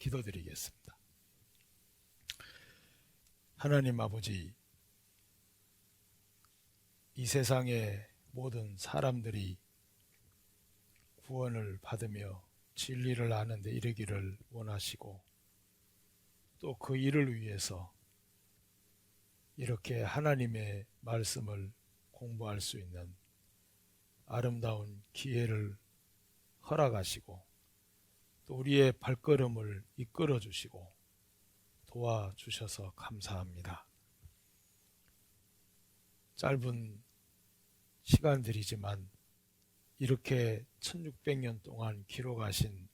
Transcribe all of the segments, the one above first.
기도드리겠습니다. 하나님 아버지, 이 세상의 모든 사람들이 구원을 받으며 진리를 아는 데 이르기를 원하시고, 또 그 일을 위해서 이렇게 하나님의 말씀을 공부할 수 있는 아름다운 기회를 허락하시고, 또 우리의 발걸음을 이끌어 주시고 도와주셔서 감사합니다. 짧은 시간들이지만 이렇게 1600년 동안 기록하신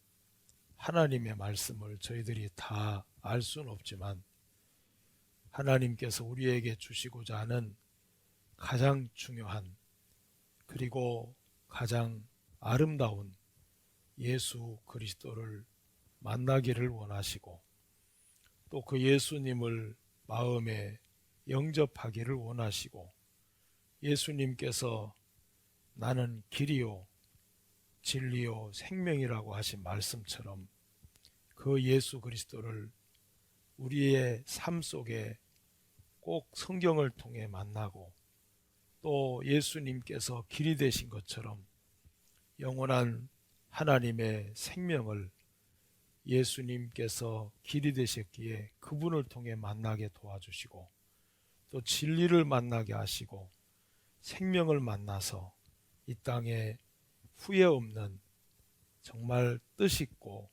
하나님의 말씀을 저희들이 다 알 수는 없지만, 하나님께서 우리에게 주시고자 하는 가장 중요한 그리고 가장 아름다운 예수 그리스도를 만나기를 원하시고, 또 그 예수님을 마음에 영접하기를 원하시고, 예수님께서 나는 길이요 진리요 생명이라고 하신 말씀처럼 그 예수 그리스도를 우리의 삶 속에 꼭 성경을 통해 만나고, 또 예수님께서 길이 되신 것처럼 영원한 하나님의 생명을 예수님께서 길이 되셨기에 그분을 통해 만나게 도와주시고, 또 진리를 만나게 하시고 생명을 만나서 이 땅에 후회 없는 정말 뜻있고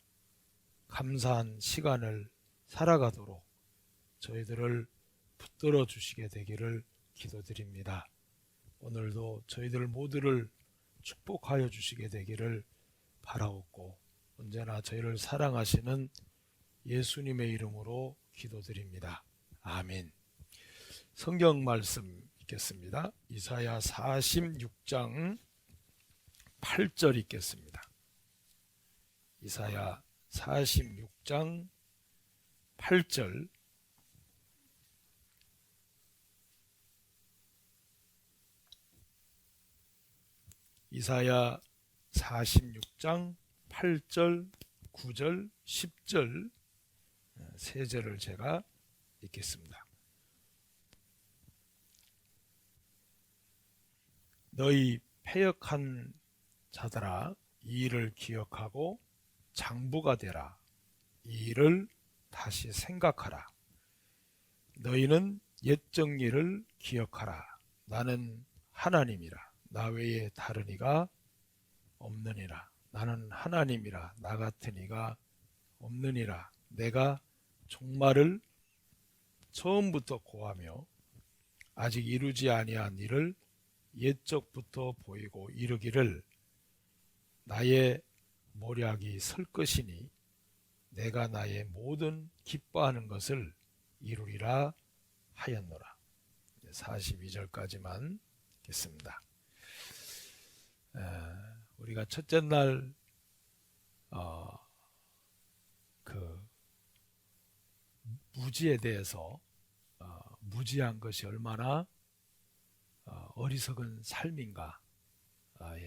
감사한 시간을 살아가도록 저희들을 붙들어 주시게 되기를 기도드립니다. 오늘도 저희들 모두를 축복하여 주시게 되기를 바라옵고, 언제나 저희를 사랑하시는 예수님의 이름으로 기도드립니다. 아멘. 성경 말씀 읽겠습니다. 이사야 46장 8절 읽겠습니다. 이사야 46장 8절. 이사야 46장 8절, 9절, 10절 세 절을 제가 읽겠습니다. 너희 패역한 자들아, 이 일을 기억하고 장부가 되라. 이 일을 다시 생각하라. 너희는 옛 정리를 기억하라. 나는 하나님이라. 나 외에 다른 이가 없느니라. 나는 하나님이라. 나 같은 이가 없느니라. 내가 종말을 처음부터 고하며 아직 이루지 아니한 일을 옛적부터 보이고 이르기를 나의 모략이 설 것이니 내가 나의 모든 기뻐하는 것을 이루리라 하였노라. 42절까지만 읽겠습니다. 우리가 첫째 날 그 무지에 대해서 무지한 것이 얼마나 어리석은 삶인가에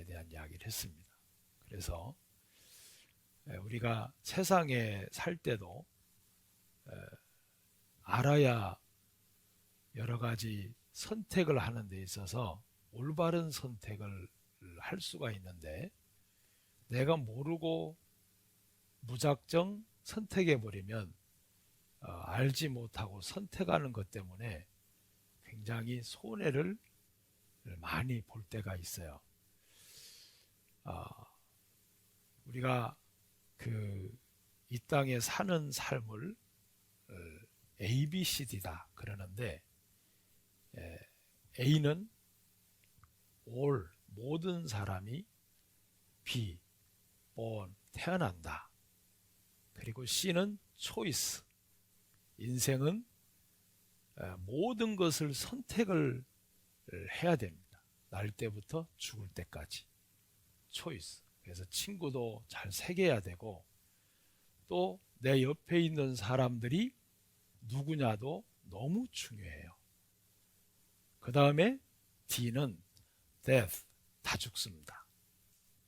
대한 이야기를 했습니다. 그래서 우리가 세상에 살 때도 알아야 여러 가지 선택을 하는 데 있어서 올바른 선택을 할 수가 있는데, 내가 모르고 무작정 선택해버리면 알지 못하고 선택하는 것 때문에 굉장히 손해를 많이 볼 때가 있어요. 우리가 이 땅에 사는 삶을 ABCD다 그러는데, A는 all, 모든 사람이 be, born, 태어난다. 그리고 C는 choice, 인생은 모든 것을 선택을 해야 됩니다. 날 때부터 죽을 때까지 choice. 그래서 친구도 잘 새겨야 되고, 또 내 옆에 있는 사람들이 누구냐도 너무 중요해요. 그 다음에 D는 death, 다 죽습니다.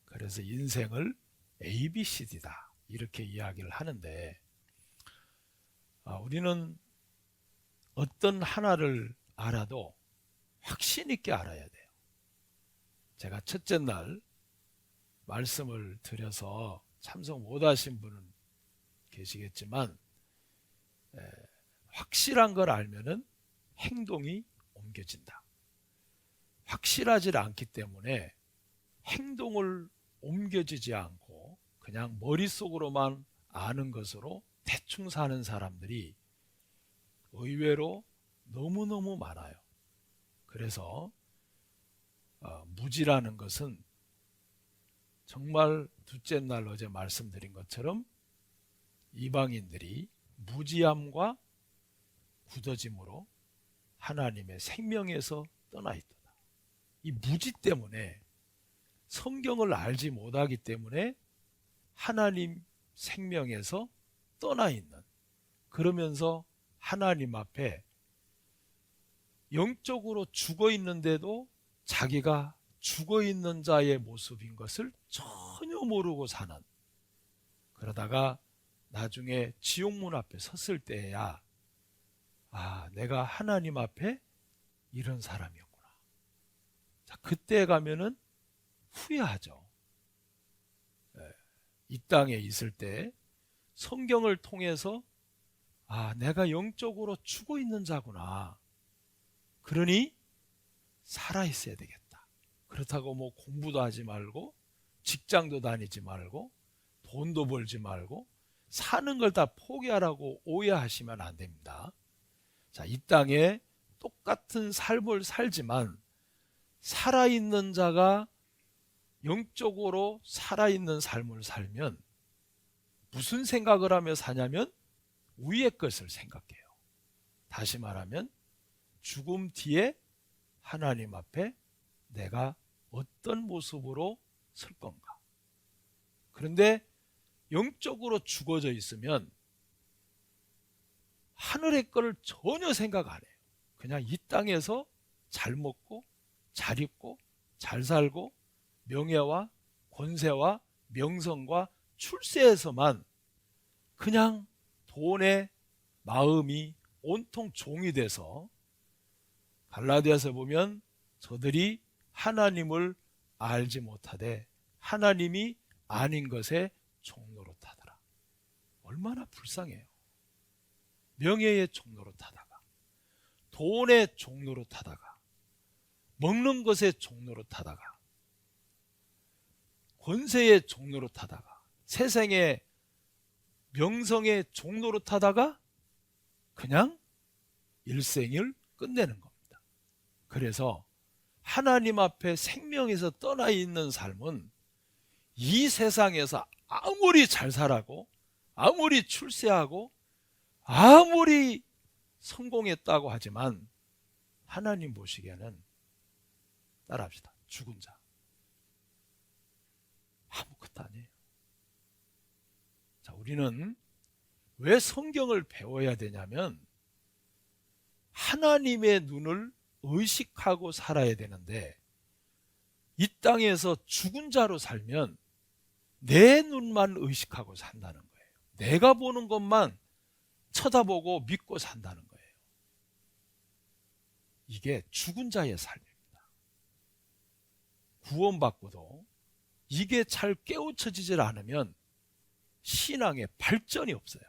그래서 인생을 ABCD다 이렇게 이야기를 하는데, 우리는 어떤 하나를 알아도 확신 있게 알아야 돼요. 제가 첫째 날 말씀을 드려서 참석 못하신 분은 계시겠지만 확실한 걸 알면은 행동이 옮겨진다. 확실하지 않기 때문에 행동을 옮겨지지 않고 그냥 머릿속으로만 아는 것으로 대충 사는 사람들이 의외로 너무너무 많아요. 그래서 무지라는 것은 정말 둘째 날 어제 말씀드린 것처럼 이방인들이 무지함과 굳어짐으로 하나님의 생명에서 떠나 있도다. 이 무지 때문에 성경을 알지 못하기 때문에 하나님 생명에서 떠나 있는, 그러면서 하나님 앞에 영적으로 죽어 있는데도 자기가 죽어 있는 자의 모습인 것을 전혀 모르고 사는, 그러다가 나중에 지옥문 앞에 섰을 때야 내가 하나님 앞에 이런 사람이었구나. 자, 그때 가면은 후회하죠. 이 땅에 있을 때 성경을 통해서 내가 영적으로 죽어 있는 자구나. 그러니 살아 있어야 되겠다. 그렇다고 뭐 공부도 하지 말고 직장도 다니지 말고 돈도 벌지 말고 사는 걸 다 포기하라고 오해하시면 안 됩니다. 자, 이 땅에 똑같은 삶을 살지만 살아있는 자가 영적으로 살아있는 삶을 살면 무슨 생각을 하며 사냐면 위의 것을 생각해요. 다시 말하면 죽음 뒤에 하나님 앞에 내가 어떤 모습으로 설 건가. 그런데 영적으로 죽어져 있으면 하늘의 것을 전혀 생각 안 해요. 그냥 이 땅에서 잘 먹고 잘 입고 잘 살고 명예와 권세와 명성과 출세에서만 그냥 돈에 마음이 온통 종이 돼서, 갈라디아서 보면 저들이 하나님을 알지 못하되 하나님이 아닌 것에 종노릇하더라. 얼마나 불쌍해요. 명예의 종노릇하다가, 돈의 종노릇하다가, 먹는 것에 종노릇하다가, 권세의 종노릇하다가, 세상의 명성의 종노릇하다가 그냥 일생을 끝내는 겁니다. 그래서 하나님 앞에 생명에서 떠나 있는 삶은 이 세상에서 아무리 잘 살아고 아무리 출세하고 아무리 성공했다고 하지만 하나님 보시기에는, 따라합시다, 죽은 자, 아무것도 아니에요. 자, 우리는 왜 성경을 배워야 되냐면 하나님의 눈을 의식하고 살아야 되는데, 이 땅에서 죽은 자로 살면 내 눈만 의식하고 산다는 거예요. 내가 보는 것만 쳐다보고 믿고 산다는 거예요. 이게 죽은 자의 삶입니다. 구원받고도 이게 잘 깨우쳐지질 않으면 신앙의 발전이 없어요.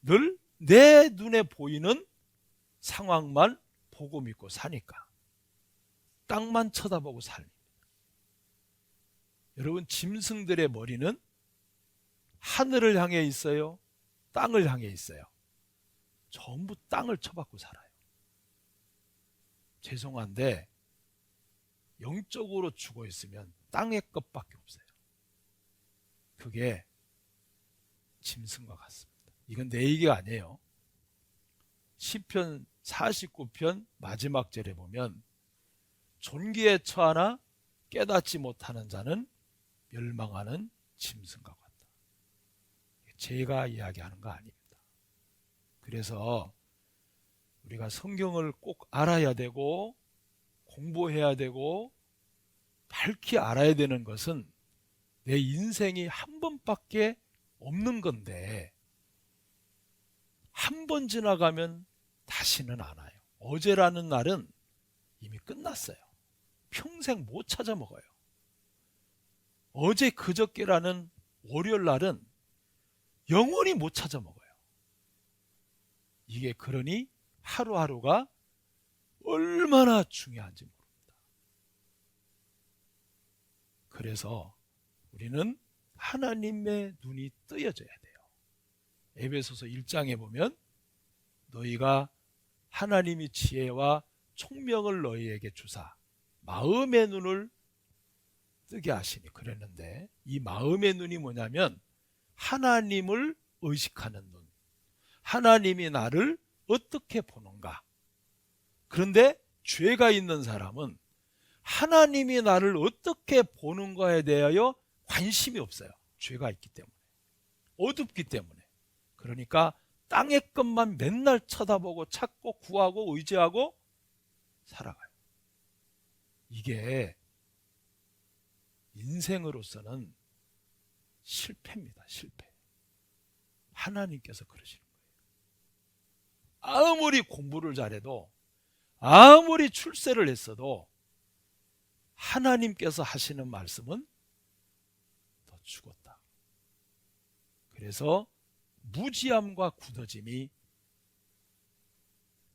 늘 내 눈에 보이는 상황만 보고 믿고 사니까 땅만 쳐다보고 삽니다. 여러분, 짐승들의 머리는 하늘을 향해 있어요? 땅을 향해 있어요? 전부 땅을 쳐박고 살아요. 죄송한데 영적으로 죽어 있으면 땅의 것밖에 없어요. 그게 짐승과 같습니다. 이건 내 얘기가 아니에요. 시편 49편 마지막 절에 보면 존귀에 처하나 깨닫지 못하는 자는 멸망하는 짐승과 같다. 제가 이야기하는 거 아닙니다. 그래서 우리가 성경을 꼭 알아야 되고 공부해야 되고 밝히 알아야 되는 것은 내 인생이 한 번밖에 없는 건데, 한 번 지나가면 다시는 안 와요. 어제라는 날은 이미 끝났어요. 평생 못 찾아 먹어요. 어제 그저께라는 월요일 날은 영원히 못 찾아 먹어요. 이게 그러니 하루하루가 얼마나 중요한지 모릅니다. 그래서 우리는 하나님의 눈이 뜨여져야 돼요. 에베소서 1장에 보면 너희가 하나님이 지혜와 총명을 너희에게 주사 마음의 눈을 뜨게 하시니 그랬는데, 이 마음의 눈이 뭐냐면 하나님을 의식하는 눈, 하나님이 나를 어떻게 보는가. 그런데 죄가 있는 사람은 하나님이 나를 어떻게 보는가에 대하여 관심이 없어요. 죄가 있기 때문에, 어둡기 때문에. 그러니까 땅의 것만 맨날 쳐다보고 찾고 구하고 의지하고 살아가요. 이게 인생으로서는 실패입니다. 실패. 하나님께서 그러시는 거예요. 아무리 공부를 잘해도, 아무리 출세를 했어도 하나님께서 하시는 말씀은 더 죽었다. 그래서 무지함과 굳어짐이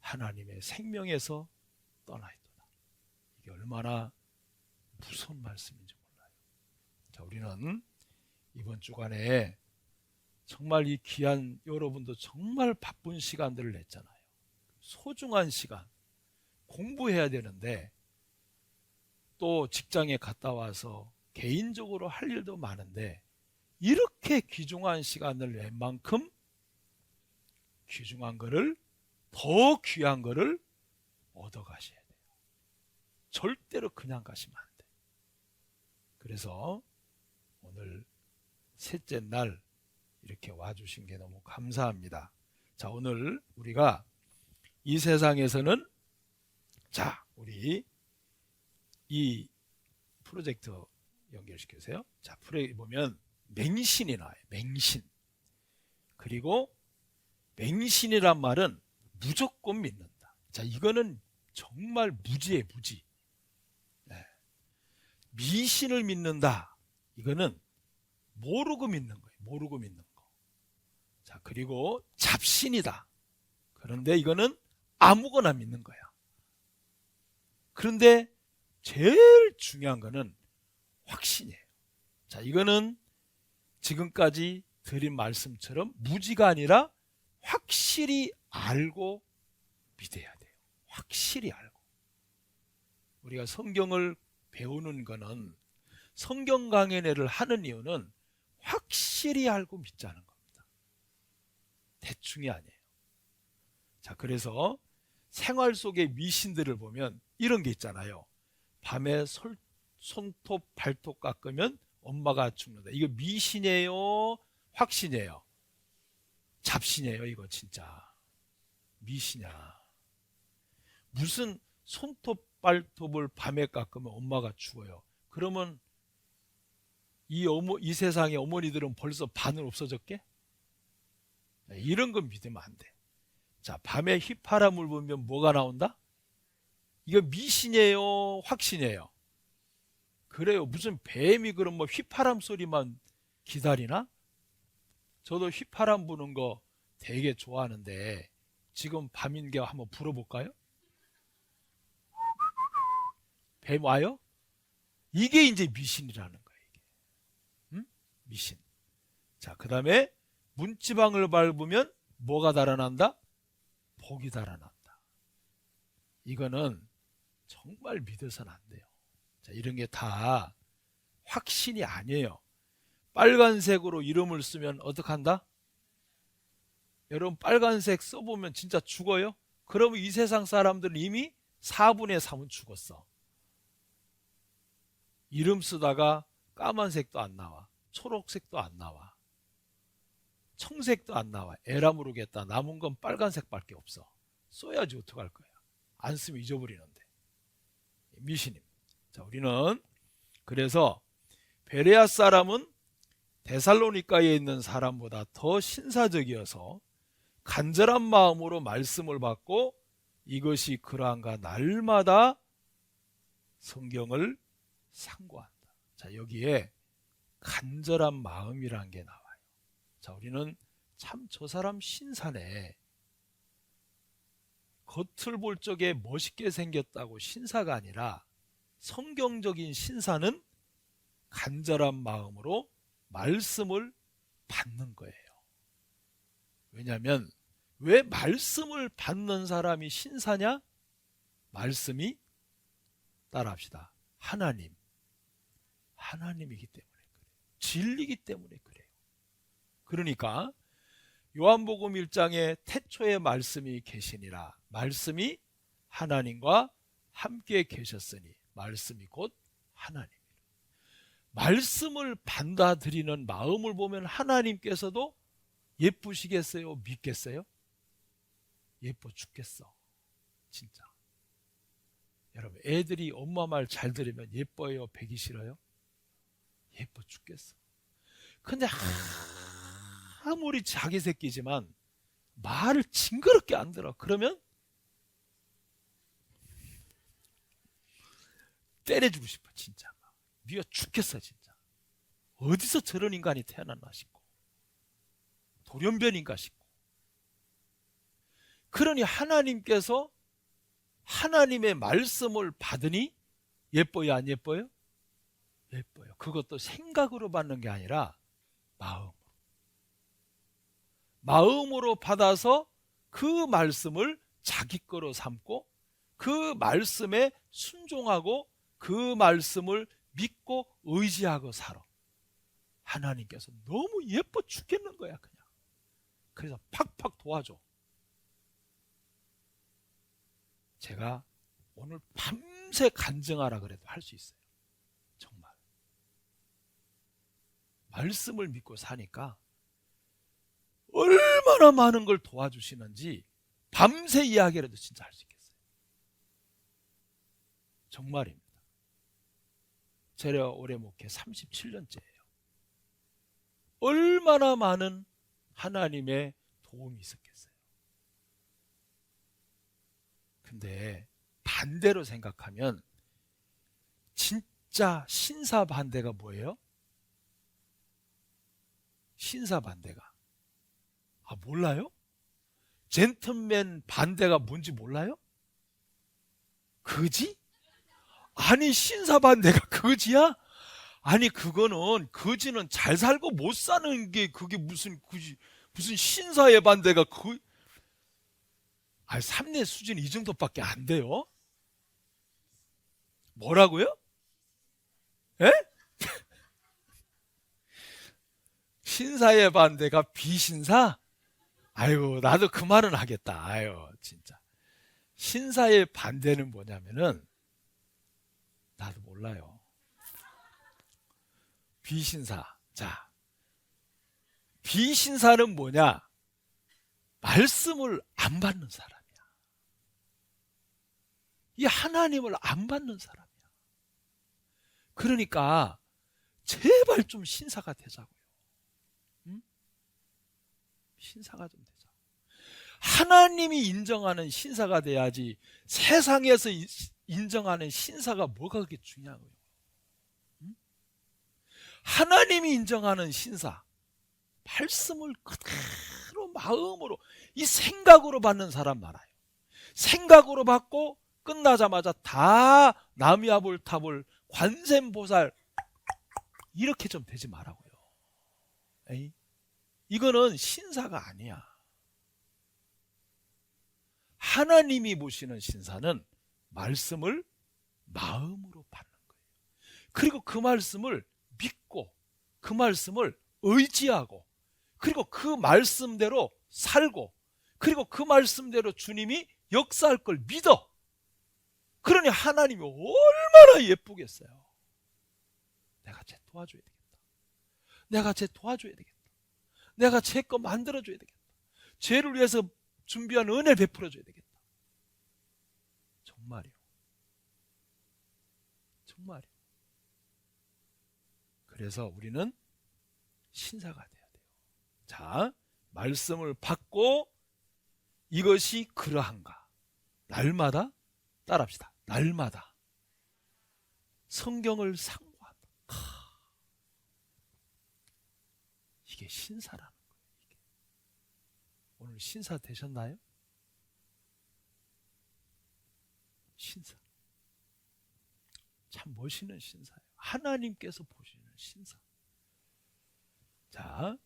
하나님의 생명에서 떠나있도다. 이게 얼마나 무서운 말씀인지 몰라요. 자, 우리는 이번 주간에 정말 이 귀한, 여러분도 정말 바쁜 시간들을 냈잖아요. 소중한 시간, 공부해야 되는데 또 직장에 갔다 와서 개인적으로 할 일도 많은데 이렇게 귀중한 시간을 낸 만큼 귀중한 거를, 더 귀한 거를 얻어 가셔야 돼요. 절대로 그냥 가시면 안 돼요. 그래서 오늘 셋째 날 이렇게 와주신 게 너무 감사합니다. 자, 오늘 우리가 이 세상에서는, 자, 우리 이 프로젝트 연결시켜주세요. 자, 프로젝트 보면 맹신이 나와요. 맹신. 그리고 맹신이란 말은 무조건 믿는다. 자, 이거는 정말 무지예요, 무지. 네. 미신을 믿는다. 이거는 모르고 믿는 거예요. 모르고 믿는 거. 자, 그리고 잡신이다. 그런데 이거는 아무거나 믿는 거야. 그런데 제일 중요한 거는 확신이에요. 자, 이거는 지금까지 드린 말씀처럼 무지가 아니라 확실히 알고 믿어야 돼요. 확실히 알고. 우리가 성경을 배우는 거는, 성경 강연회를 하는 이유는 확실히 알고 믿자는 겁니다. 대충이 아니에요. 자, 그래서 생활 속의 미신들을 보면 이런 게 있잖아요. 밤에 손톱 발톱 깎으면 엄마가 죽는다. 이거 미신이에요? 확신이에요? 잡신이에요? 이거 진짜 미신이야. 무슨 손톱 발톱을 밤에 깎으면 엄마가 죽어요. 그러면 이 세상의 어머니들은 벌써 반은 없어졌게? 이런 건 믿으면 안 돼. 자, 밤에 휘파람을 불면 뭐가 나온다? 이거 미신이에요? 확신이에요? 그래요. 무슨 뱀이 그럼 뭐 휘파람 소리만 기다리나? 저도 휘파람 부는 거 되게 좋아하는데 지금 밤인 게 한번 불어볼까요? 뱀 와요? 이게 이제 미신이라는 거예요. 이게. 응? 미신. 자, 그 다음에 문지방을 밟으면 뭐가 달아난다? 복이 달아난다. 이거는 정말 믿어서는 안 돼요. 자, 이런 게 다 확신이 아니에요. 빨간색으로 이름을 쓰면 어떡한다? 여러분, 빨간색 써보면 진짜 죽어요? 그러면 이 세상 사람들은 이미 4분의 3은 죽었어. 이름 쓰다가 까만색도 안 나와, 초록색도 안 나와, 청색도 안 나와. 에라 모르겠다. 남은 건 빨간색밖에 없어. 써야지 어떡할 거야. 안 쓰면 잊어버리는데. 미신입니다. 자, 우리는 그래서 베레아 사람은 데살로니가에 있는 사람보다 더 신사적이어서 간절한 마음으로 말씀을 받고 이것이 그러한가 날마다 성경을 상고한다. 자, 여기에 간절한 마음이란 게 나와요. 자, 우리는 참 저 사람 신사네. 겉을 볼 적에 멋있게 생겼다고 신사가 아니라 성경적인 신사는 간절한 마음으로 말씀을 받는 거예요. 왜냐하면 왜 말씀을 받는 사람이 신사냐? 말씀이 따라합시다. 하나님이기 때문에 그래요. 진리이기 때문에 그래요. 그러니까 요한복음 1장에 태초에 말씀이 계시니라. 말씀이 하나님과 함께 계셨으니 말씀이 곧 하나님이라. 말씀을 받아들이는 마음을 보면 하나님께서도 예쁘시겠어요? 믿겠어요? 예뻐 죽겠어. 진짜. 여러분, 애들이 엄마 말 잘 들으면 예뻐요? 배기 싫어요? 예뻐 죽겠어. 근데 아무리 자기 새끼지만 말을 징그럽게 안 들어. 그러면 때려주고 싶어. 진짜 미워 죽겠어. 진짜 어디서 저런 인간이 태어났나 싶고 돌연변인가 싶고. 그러니 하나님께서 하나님의 말씀을 받으니 예뻐요? 안 예뻐요? 예뻐요. 그것도 생각으로 받는 게 아니라 마음으로 받아서 그 말씀을 자기 거로 삼고 그 말씀에 순종하고 그 말씀을 믿고 의지하고 살아. 하나님께서 너무 예뻐 죽겠는 거야. 그냥. 그래서 팍팍 도와줘. 제가 오늘 밤새 간증하라 그래도 할 수 있어요. 정말. 말씀을 믿고 사니까 얼마나 많은 걸 도와주시는지 밤새 이야기라도 진짜 할 수 있겠어요. 정말입니다. 제가 올해 목회 37년째예요. 얼마나 많은 하나님의 도움이 있었겠어요. 근데 반대로 생각하면 진짜 신사 반대가 뭐예요? 신사 반대가. 몰라요? 젠틀맨 반대가 뭔지 몰라요? 거지? 아니, 신사 반대가 거지야? 아니, 그거는 거지는 잘 살고 못 사는 게 그게 무슨 신사의 반대가 삼례 수준 이 정도밖에 안 돼요? 뭐라고요? 에? 신사의 반대가 비신사? 아이고, 나도 그 말은 하겠다. 아유, 진짜. 신사의 반대는 뭐냐면은, 나도 몰라요. 비신사. 자, 비신사는 뭐냐? 말씀을 안 받는 사람이야. 이 하나님을 안 받는 사람이야. 그러니까, 제발 좀 신사가 되자고요. 응? 신사가 좀 되자. 하나님이 인정하는 신사가 돼야지 세상에서 인정하는 신사가 뭐가 그렇게 중요하고요. 응? 하나님이 인정하는 신사, 말씀을 그대로 마음으로 이 생각으로 받는 사람 많아요. 생각으로 받고 끝나자마자 다 나미아볼타볼 관세음보살 이렇게 좀 되지 말라고요. 에이? 이거는 신사가 아니야. 하나님이 보시는 신사는 말씀을 마음으로 받는 거예요. 그리고 그 말씀을 믿고 그 말씀을 의지하고 그리고 그 말씀대로 살고 그리고 그 말씀대로 주님이 역사할 걸 믿어. 그러니 하나님이 얼마나 예쁘겠어요. 내가 쟤 도와줘야 되겠다. 내가 쟤 도와줘야 되겠다. 내가 쟤 거 만들어줘야 되겠다. 쟤를 위해서 준비한 은혜 베풀어줘야 되겠다. 정말이요. 정말이요. 그래서 우리는 신사가 돼야 돼요. 자, 말씀을 받고 이것이 그러한가? 날마다 따라합시다. 날마다 성경을 상고한다. 이게 신사라는 거예요. 이게. 오늘 신사 되셨나요? 신사. 참 멋있는 신사예요. 하나님께서 보시는 신사. 자,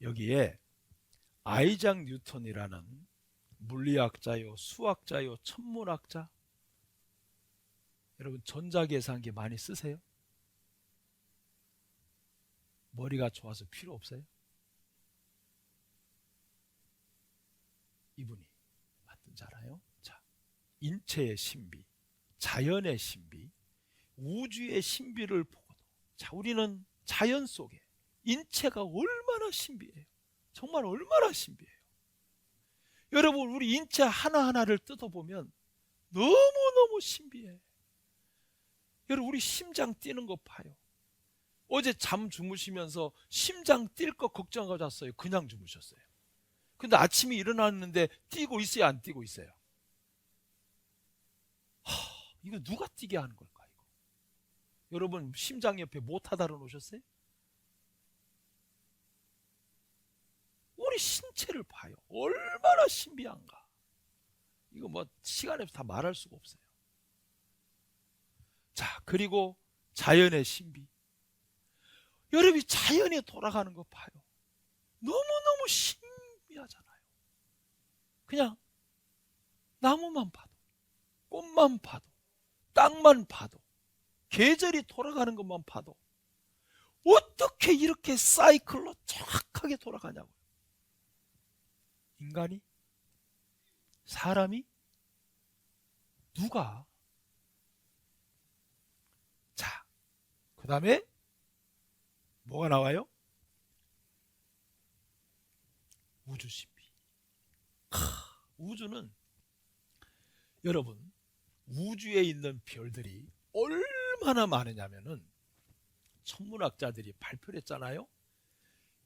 여기에 아이작 뉴턴이라는 물리학자요, 수학자요, 천문학자. 여러분 전자계산기 많이 쓰세요? 머리가 좋아서 필요 없어요? 이분이 만든 잖아요. 자, 인체의 신비, 자연의 신비, 우주의 신비를 보고도, 자, 우리는 자연 속에 인체가 얼마나 신비해요. 정말 얼마나 신비해요. 여러분 우리 인체 하나하나를 뜯어보면 너무너무 신비해요. 여러분 우리 심장 뛰는 거 봐요. 어제 잠 주무시면서 심장 뛸 거 걱정하고 잤어요? 그냥 주무셨어요? 근데 아침에 일어났는데 뛰고 있어요? 안 뛰고 있어요? 이거 누가 뛰게 하는 걸까? 이거. 여러분 심장 옆에 모타 달아놓으셨어요? 우리 신체를 봐요. 얼마나 신비한가. 이거 뭐 시간에 다 말할 수가 없어요. 자, 그리고 자연의 신비. 여러분이 자연이 돌아가는 거 봐요. 너무너무 신비하잖아요. 그냥 나무만 봐도, 꽃만 봐도, 땅만 봐도, 계절이 돌아가는 것만 봐도 어떻게 이렇게 사이클로 정확하게 돌아가냐고요. 인간이? 사람이? 누가? 자, 그 다음에 뭐가 나와요? 우주 신비. 우주는 여러분 우주에 있는 별들이 얼마나 많으냐면은 천문학자들이 발표를 했잖아요.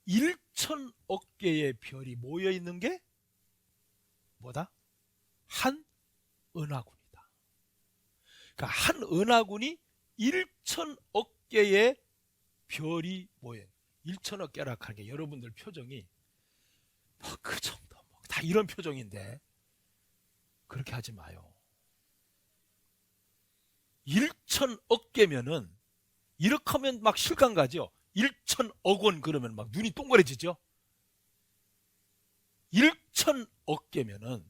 1천억 개의 별이 모여 있는 게 뭐다? 한 은하군이다. 그러니까 한 은하군이 1천억 개의 별이 모여. 1천억 개라 하는 게 여러분들 표정이 뭐 그 정도 뭐 다 이런 표정인데 그렇게 하지 마요. 1천억 개면은 이렇게 하면 막 실감 가죠. 1천억 원 그러면 막 눈이 동그래지죠. 1천억 개면은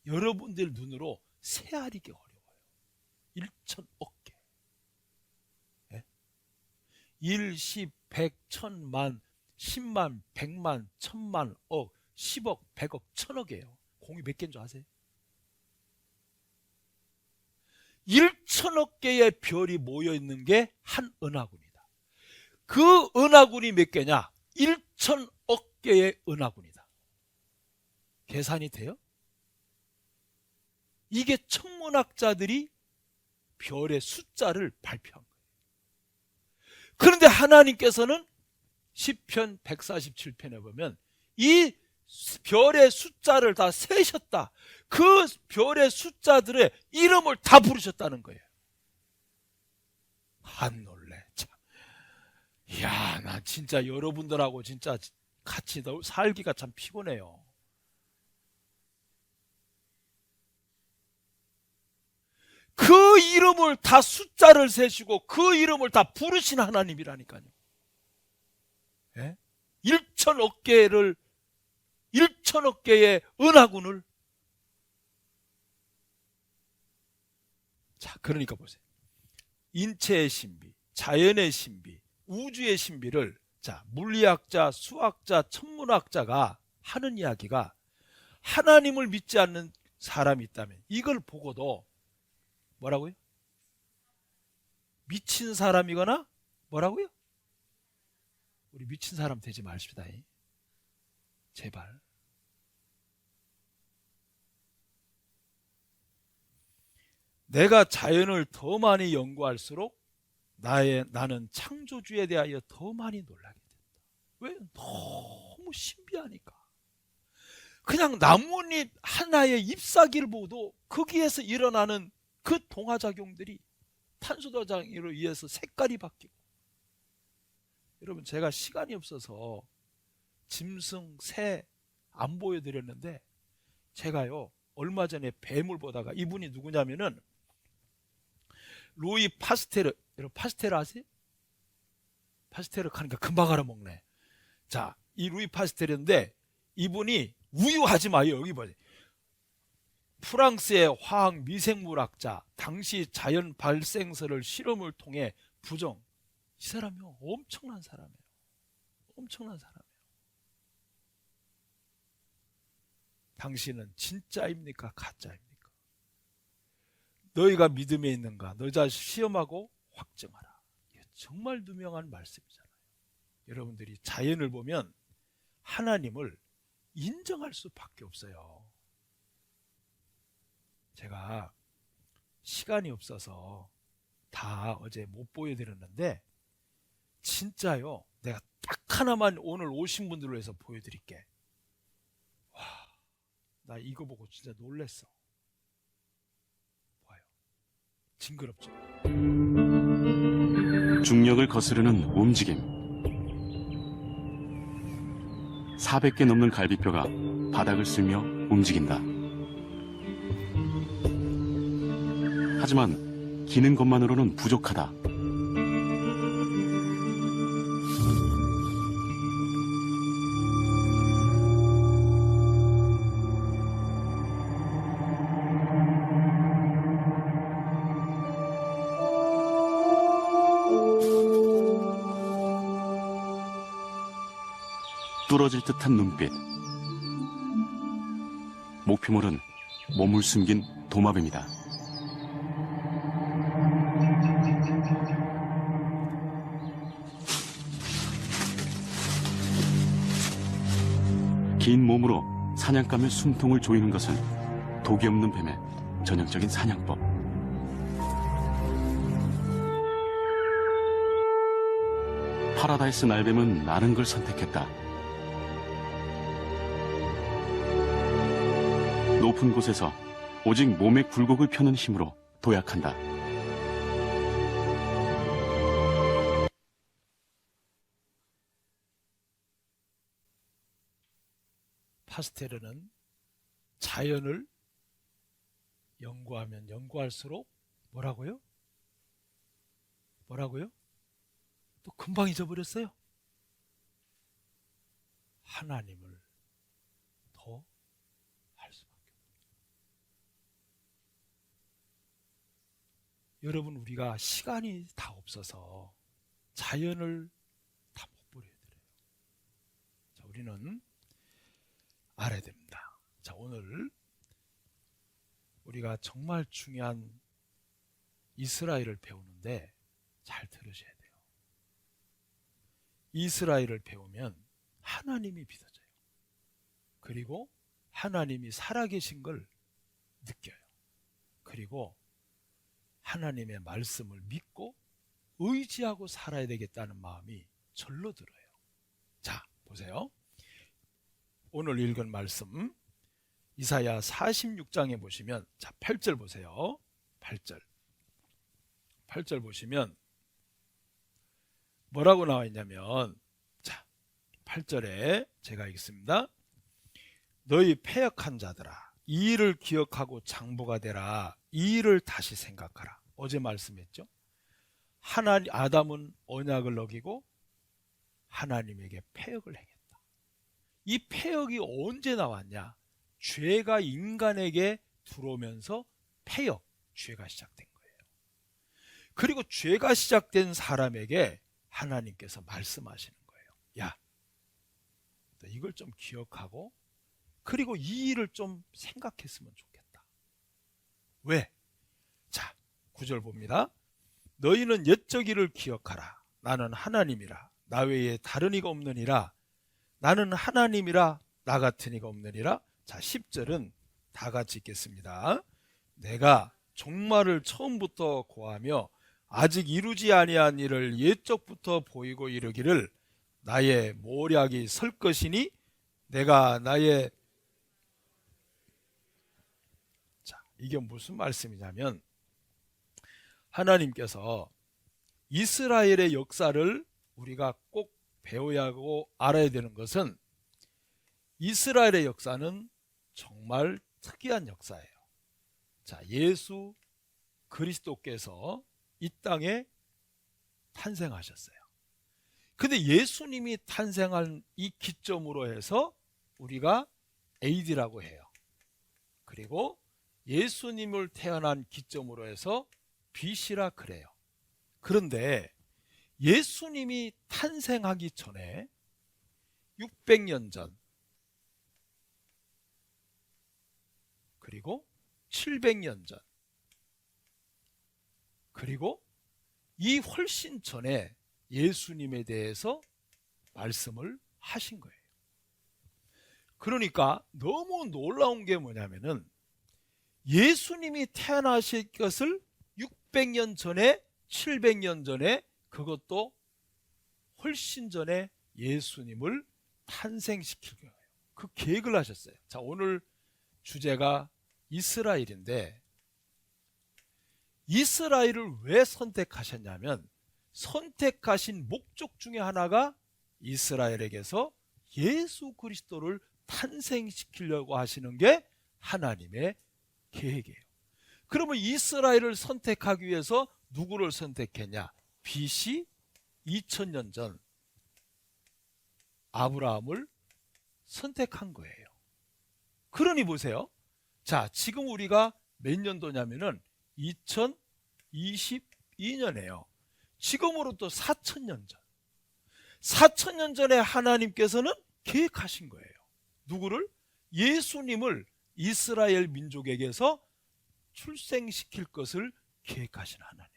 여러분들 눈으로 세아리기 어려워요. 1천억 개. 네? 1, 10, 100, 1000만, 10만, 100만, 1000만, 억, 10억, 100억, 1000억이에요. 공이 몇 개인 줄 아세요? 1천억 개의 별이 모여 있는 게 한 은하군이다. 그 은하군이 몇 개냐? 1천억 개의 은하군이다. 계산이 돼요? 이게 천문학자들이 별의 숫자를 발표한 거예요. 그런데 하나님께서는 시편 147편에 보면 이 별의 숫자를 다 세셨다. 그 별의 숫자들의 이름을 다 부르셨다는 거예요. 한 놀래. 참. 이야, 나 진짜 여러분들하고 진짜 같이 살기가 참 피곤해요. 그 이름을 다 숫자를 세시고 그 이름을 다 부르신 하나님이라니까요. 예? 1천억 개의 은하군을. 자, 그러니까 보세요. 인체의 신비, 자연의 신비, 우주의 신비를 자, 물리학자, 수학자, 천문학자가 하는 이야기가 하나님을 믿지 않는 사람이 있다면 이걸 보고도 뭐라고요? 미친 사람이거나 뭐라고요? 우리 미친 사람 되지 마십시다. 제발. 내가 자연을 더 많이 연구할수록 나는 창조주에 대하여 더 많이 놀라게 된다. 왜? 너무 신비하니까. 그냥 나뭇잎 하나의 잎사귀를 보도 거기에서 일어나는 그 동화작용들이 탄소도장으로 의해서 색깔이 바뀌고. 여러분, 제가 시간이 없어서 짐승, 새 안 보여드렸는데, 제가요 얼마 전에 뱀을 보다가, 이분이 누구냐면은 루이 파스테르. 여러분 파스테르 아세요? 파스테르 하니까 금방 알아먹네. 자, 이 루이 파스테르인데, 이분이 우유하지 마요. 여기 보세요. 프랑스의 화학 미생물학자, 당시 자연 발생설을 실험을 통해 부정. 이 사람이요 엄청난 사람이에요. 엄청난 사람이에요. 당신은 진짜입니까 가짜입니까? 너희가 믿음에 있는가? 너 자신 시험하고 확증하라. 이게 정말 유명한 말씀이잖아요. 여러분들이 자연을 보면 하나님을 인정할 수밖에 없어요. 제가 시간이 없어서 다 어제 못 보여드렸는데, 진짜요 내가 딱 하나만 오늘 오신 분들로 해서 보여드릴게. 와, 나 이거 보고 진짜 놀랬어. 봐요. 징그럽죠? 중력을 거스르는 움직임. 400개 넘는 갈비뼈가 바닥을 쓸며 움직인다. 하지만 기는 것만으로는 부족하다. 뚫어질 듯한 눈빛. 목표물은 몸을 숨긴 도마뱀이다. 긴 몸으로 사냥감의 숨통을 조이는 것은 독이 없는 뱀의 전형적인 사냥법. 파라다이스 날뱀은 나는 걸 선택했다. 높은 곳에서 오직 몸의 굴곡을 펴는 힘으로 도약한다. 파스테르는 자연을 연구하면 연구할수록 뭐라고요? 뭐라고요? 또 금방 잊어버렸어요. 하나님을 더 할 수밖에 없어요. 여러분, 우리가 시간이 다 없어서 자연을 다 못 보여드려요. 자, 우리는 알아야 됩니다. 자, 오늘 우리가 정말 중요한 이스라엘을 배우는데 잘 들으셔야 돼요. 이스라엘을 배우면 하나님이 믿어져요. 그리고 하나님이 살아계신 걸 느껴요. 그리고 하나님의 말씀을 믿고 의지하고 살아야 되겠다는 마음이 절로 들어요. 자, 보세요. 오늘 읽은 말씀 이사야 46장에 보시면, 자, 8절 보세요. 8절 보시면 뭐라고 나와 있냐면, 자, 8절에 제가 읽습니다. 너희 패역한 자들아, 이 일을 기억하고 장보가 되라. 이 일을 다시 생각하라. 어제 말씀했죠. 아담은 언약을 어기고 하나님에게 패역을 행했다. 이 패역이 언제 나왔냐? 죄가 인간에게 들어오면서 패역, 죄가 시작된 거예요. 그리고 죄가 시작된 사람에게 하나님께서 말씀하시는 거예요. 야, 이걸 좀 기억하고 그리고 이 일을 좀 생각했으면 좋겠다. 왜? 자, 9절 봅니다. 너희는 옛적 일을 기억하라. 나는 하나님이라. 나 외에 다른 이가 없느니라. 나는 하나님이라. 나 같은 이가 없느니라. 자, 10절은 다 같이 읽겠습니다. 내가 종말을 처음부터 고하며 아직 이루지 아니한 일을 옛적부터 보이고 이르기를 나의 모략이 설 것이니 내가 나의 이게 무슨 말씀이냐면 하나님께서 이스라엘의 역사를 우리가 꼭 배워야 하고 알아야 되는 것은 이스라엘의 역사는 정말 특이한 역사예요. 자, 예수 그리스도께서 이 땅에 탄생하셨어요. 근데 예수님이 탄생한 이 기점으로 해서 우리가 AD라고 해요. 그리고 예수님을 태어난 기점으로 해서 BC라 그래요. 그런데 예수님이 탄생하기 전에 600년 전 그리고 700년 전 그리고 이 훨씬 전에 예수님에 대해서 말씀을 하신 거예요. 그러니까 너무 놀라운 게 뭐냐면은 예수님이 태어나실 것을 600년 전에 700년 전에 그것도 훨씬 전에 예수님을 탄생시킬 거예요. 그 계획을 하셨어요. 자, 오늘 주제가 이스라엘인데 이스라엘을 왜 선택하셨냐면 선택하신 목적 중에 하나가 이스라엘에게서 예수 그리스도를 탄생시키려고 하시는 게 하나님의 계획이에요. 그러면 이스라엘을 선택하기 위해서 누구를 선택했냐? BC 2000년 전 아브라함을 선택한 거예요. 그러니 보세요. 자, 지금 우리가 몇 년도냐면은 2022년이에요. 지금으로부터 4000년 전. 4000년 전에 하나님께서는 계획하신 거예요. 누구를? 예수님을 이스라엘 민족에게서 출생시킬 것을 계획하신 하나님이에요.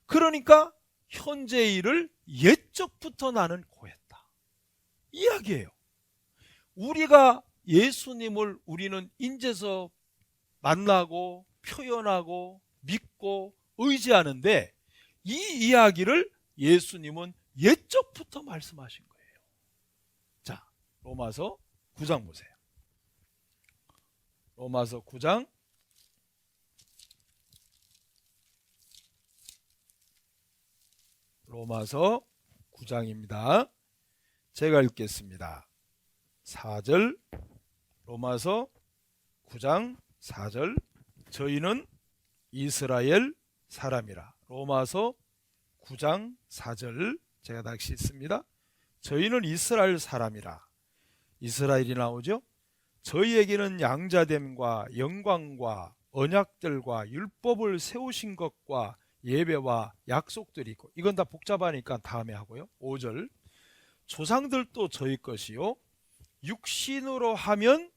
그러니까 현재의 일을 옛적부터 나는 고했다. 이야기예요. 우리가 예수님을 우리는 인제서 만나고 표현하고 믿고 의지하는데 이 이야기를 예수님은 옛적부터 말씀하신 거예요. 자, 로마서 9장 보세요. 로마서 9장 9장입니다. 제가 읽겠습니다. 4절 로마서 9장 4절 저희는 이스라엘 사람이라. 로마서 9장 4절 제가 다시 읽습니다. 저희는 이스라엘 사람이라. 이스라엘이 나오죠. 저희에게는 양자됨과 영광과 언약들과 율법을 세우신 것과 예배와 약속들이 있고, 이건 다 복잡하니까 다음에 하고요. 5절 조상들도 저희 것이요 육신으로 하면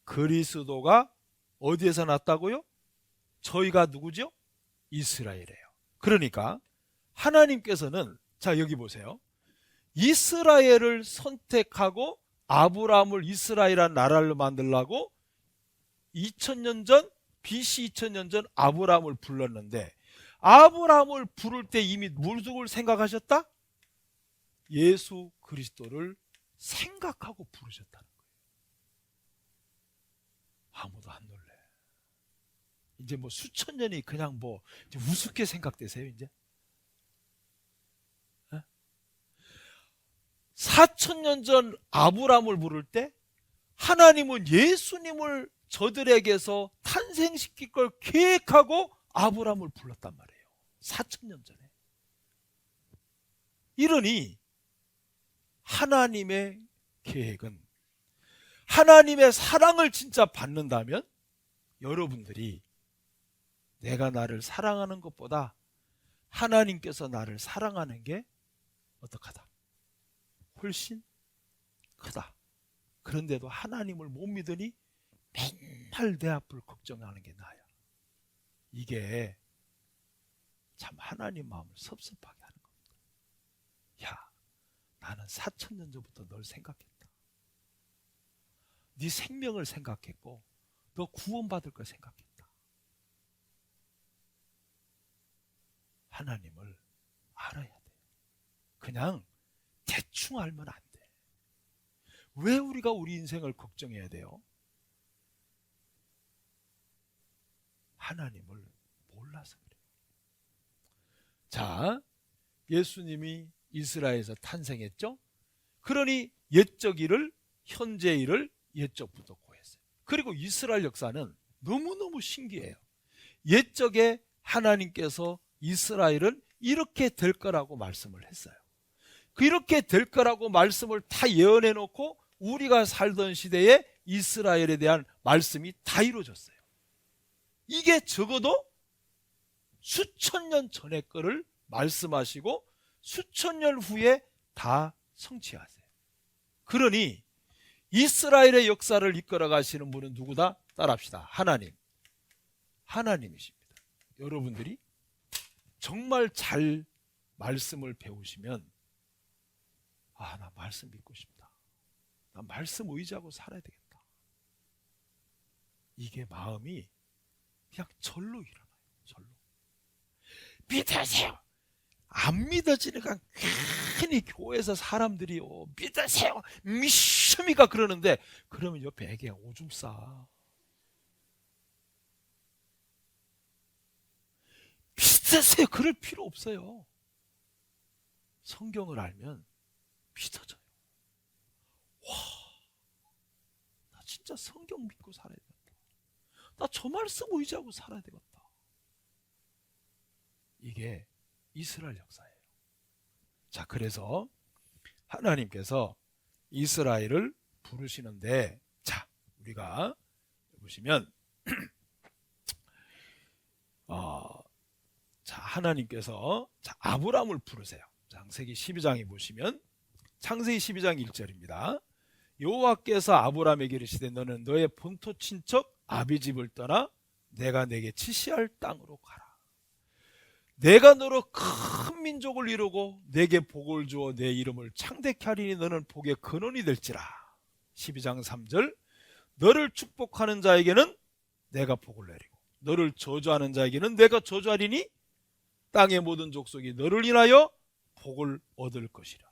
그리스도가 어디에서 났다고요? 저희가 누구죠? 이스라엘이에요. 그러니까 하나님께서는 자 여기 보세요. 이스라엘을 선택하고 아브라함을 이스라엘이라는 나라를 만들려고 2000년 전 BC 2000년 전 아브라함을 불렀는데 아브라함을 부를 때 이미 누구를 생각하셨다? 예수 그리스도를 생각하고 부르셨다는 거예요. 아무도 안 놀래. 이제 뭐 수천 년이 그냥 뭐 이제 우습게 생각되세요 이제? 4000년 전 아브라함을 부를 때 하나님은 예수님을 저들에게서 탄생시킬 걸 계획하고 아브라함을 불렀단 말이에요. 4000년 전에. 이러니 하나님의 계획은 하나님의 사랑을 진짜 받는다면 여러분들이 내가 나를 사랑하는 것보다 하나님께서 나를 사랑하는 게 어떡하다? 훨씬 크다. 그런데도 하나님을 못 믿으니 맨날 내 앞을 걱정하는 게 나야. 이게 참 하나님 마음을 섭섭하게 하는 겁니다. 야, 나는 4000년 전부터 널 생각했다. 네 생명을 생각했고 너 구원받을 걸 생각했다. 하나님을 알아야 돼. 그냥 대충 알면 안 돼. 왜 우리가 우리 인생을 걱정해야 돼요? 하나님을 몰라서 그래요. 자, 예수님이 이스라엘에서 탄생했죠. 그러니 옛적 일을, 현재 일을 옛적부터 고했어요. 그리고 이스라엘 역사는 너무너무 신기해요. 옛적에 하나님께서 이스라엘은 이렇게 될 거라고 말씀을 했어요. 이렇게 될 거라고 말씀을 다 예언해 놓고 우리가 살던 시대에 이스라엘에 대한 말씀이 다 이루어졌어요. 이게 적어도 수천 년 전의 거를 말씀하시고 수천 년 후에 다 성취하세요. 그러니 이스라엘의 역사를 이끌어 가시는 분은 누구다? 따라합시다. 하나님이십니다. 여러분들이 정말 잘 말씀을 배우시면 나 말씀 믿고 싶다. 나 말씀 의지하고 살아야 되겠다. 이게 마음이 그냥 절로 일어나요. 절로. 믿으세요. 안 믿어지니까 괜히 교회에서 사람들이 믿으세요. 믿습니까? 그러는데 그러면 옆에 애기가 오줌 싸. 믿으세요. 그럴 필요 없어요. 성경을 알면 믿어져요. 와, 나 진짜 성경 믿고 살아야 되겠다. 나 저 말씀 의지하고 살아야 되겠다. 이게 이스라엘 역사예요. 자, 그래서 하나님께서 이스라엘을 부르시는데, 자, 우리가 보시면 자, 하나님께서 아브라함을 부르세요. 창세기 12장에 보시면 창세기 12장 1절입니다. 여호와께서 아브라함에게 이르시되 너는 너의 본토 친척 아비집을 떠나 내가 내게 지시할 땅으로 가라. 내가 너로 큰 민족을 이루고 내게 복을 주어 내 이름을 창대케 하리니 너는 복의 근원이 될지라. 12장 3절 너를 축복하는 자에게는 내가 복을 내리고 너를 저주하는 자에게는 내가 저주하리니 땅의 모든 족속이 너를 인하여 복을 얻을 것이라.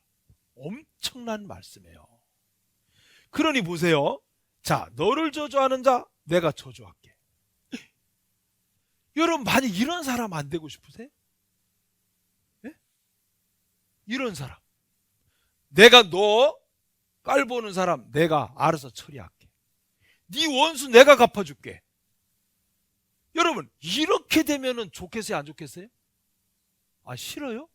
엄청난 말씀이에요. 그러니 보세요. 자, 너를 저주하는 자 내가 저주할게. 여러분 만약 이런 사람 안 되고 싶으세요? 네? 이런 사람. 내가 너 깔보는 사람 내가 알아서 처리할게. 네 원수 내가 갚아줄게. 여러분 이렇게 되면은 좋겠어요? 안 좋겠어요? 싫어요?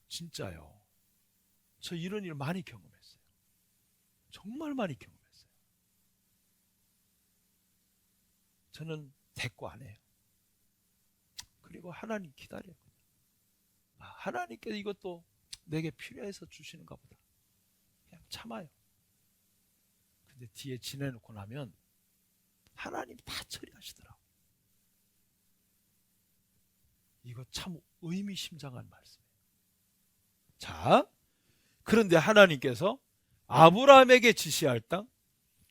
진짜요. 저 이런 일 많이 경험했어요. 정말 많이 경험했어요. 저는 대꾸 안 해요. 그리고 하나님 기다려요. 하나님께서 이것도 내게 필요해서 주시는가 보다. 그냥 참아요. 근데 뒤에 지내놓고 나면 하나님 다 처리하시더라고요. 이거 참 의미심장한 말씀이에요. 자, 그런데 하나님께서 아브라함에게 지시할 땅,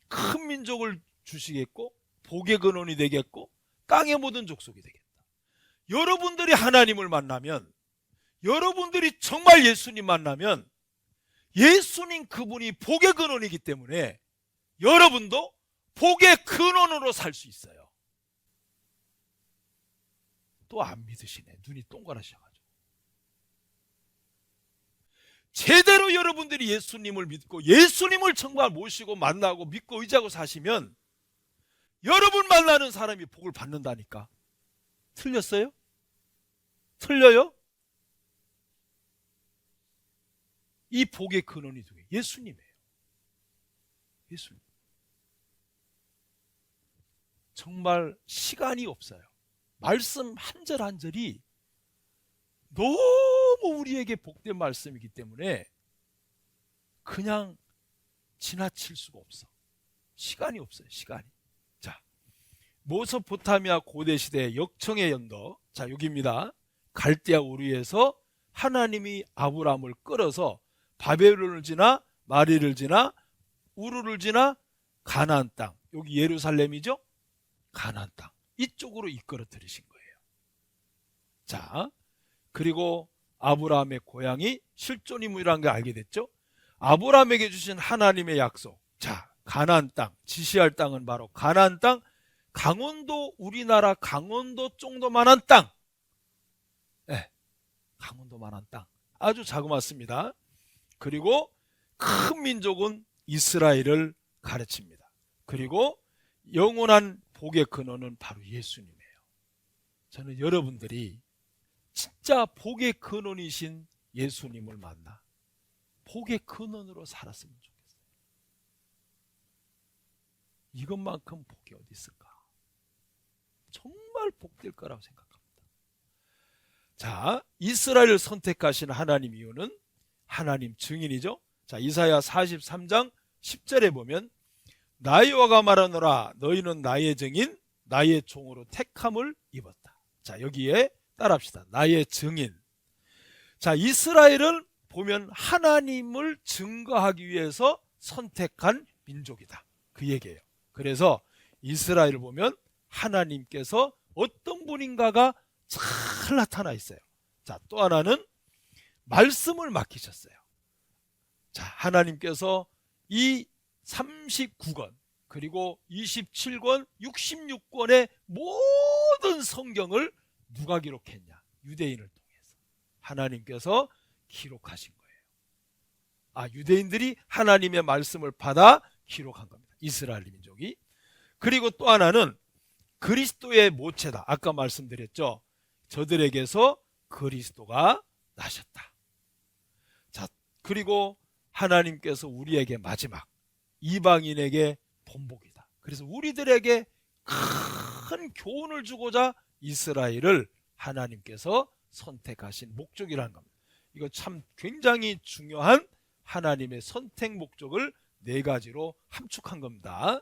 큰 민족을 주시겠고 복의 근원이 되겠고 땅의 모든 족속이 되겠다. 여러분들이 하나님을 만나면, 여러분들이 정말 예수님 만나면 예수님 그분이 복의 근원이기 때문에 여러분도 복의 근원으로 살 수 있어요. 또 안 믿으시네. 눈이 동그라셔가지고. 제대로 여러분들이 예수님을 믿고 예수님을 정말 모시고 만나고 믿고 의지하고 사시면 여러분 만나는 사람이 복을 받는다니까. 틀렸어요? 틀려요? 이 복의 근원이 누구예요? 예수님이에요. 예수님. 정말 시간이 없어요. 말씀 한 절 한 절이 너무 우리에게 복된 말씀이기 때문에 그냥 지나칠 수가 없어. 시간이 없어요. 시간이. 자, 메소포타미아 고대시대 역청의 연도. 자, 여기입니다. 갈대아 우르에서 하나님이 아브라함을 끌어서 바벨론을 지나 마리를 지나 우르를 지나 가나안 땅. 여기 예루살렘이죠? 가나안 땅. 이쪽으로 이끌어 들이신 거예요. 자, 그리고 아브라함의 고향이 실존인물이라는 걸 알게 됐죠? 아브라함에게 주신 하나님의 약속. 자, 가나안 땅, 지시할 땅은 바로 가나안 땅, 강원도, 우리나라 강원도 정도만한 땅. 네, 강원도만한 땅. 아주 자그맣습니다. 그리고 큰 민족은 이스라엘을 가르칩니다. 그리고 영원한 복의 근원은 바로 예수님이에요. 저는 여러분들이 진짜 복의 근원이신 예수님을 만나 복의 근원으로 살았으면 좋겠어요. 이것만큼 복이 어디 있을까? 정말 복될 거라고 생각합니다. 자, 이스라엘을 선택하신 하나님 이유는 하나님 증인이죠. 자, 이사야 43장 10절에 보면 나여호와가 말하노라 너희는 나의 증인 나의 종으로 택함을 입었다. 자, 여기에 따라합시다. 나의 증인. 자, 이스라엘은 보면 하나님을 증거하기 위해서 선택한 민족이다. 그 얘기예요. 그래서 이스라엘을 보면 하나님께서 어떤 분인가가 잘 나타나 있어요. 자, 또 하나는 말씀을 맡기셨어요. 자, 하나님께서 이 39권 그리고 27권 66권의 모든 성경을 누가 기록했냐? 유대인을 통해서 하나님께서 기록하신 거예요. 유대인들이 하나님의 말씀을 받아 기록한 겁니다. 이스라엘 민족이. 그리고 또 하나는 그리스도의 모체다. 아까 말씀드렸죠. 저들에게서 그리스도가 나셨다. 자, 그리고 하나님께서 우리에게 마지막 이방인에게 본복이다. 그래서 우리들에게 큰 교훈을 주고자 이스라엘을 하나님께서 선택하신 목적이라는 겁니다. 이거 참 굉장히 중요한 하나님의 선택 목적을 4가지로 함축한 겁니다.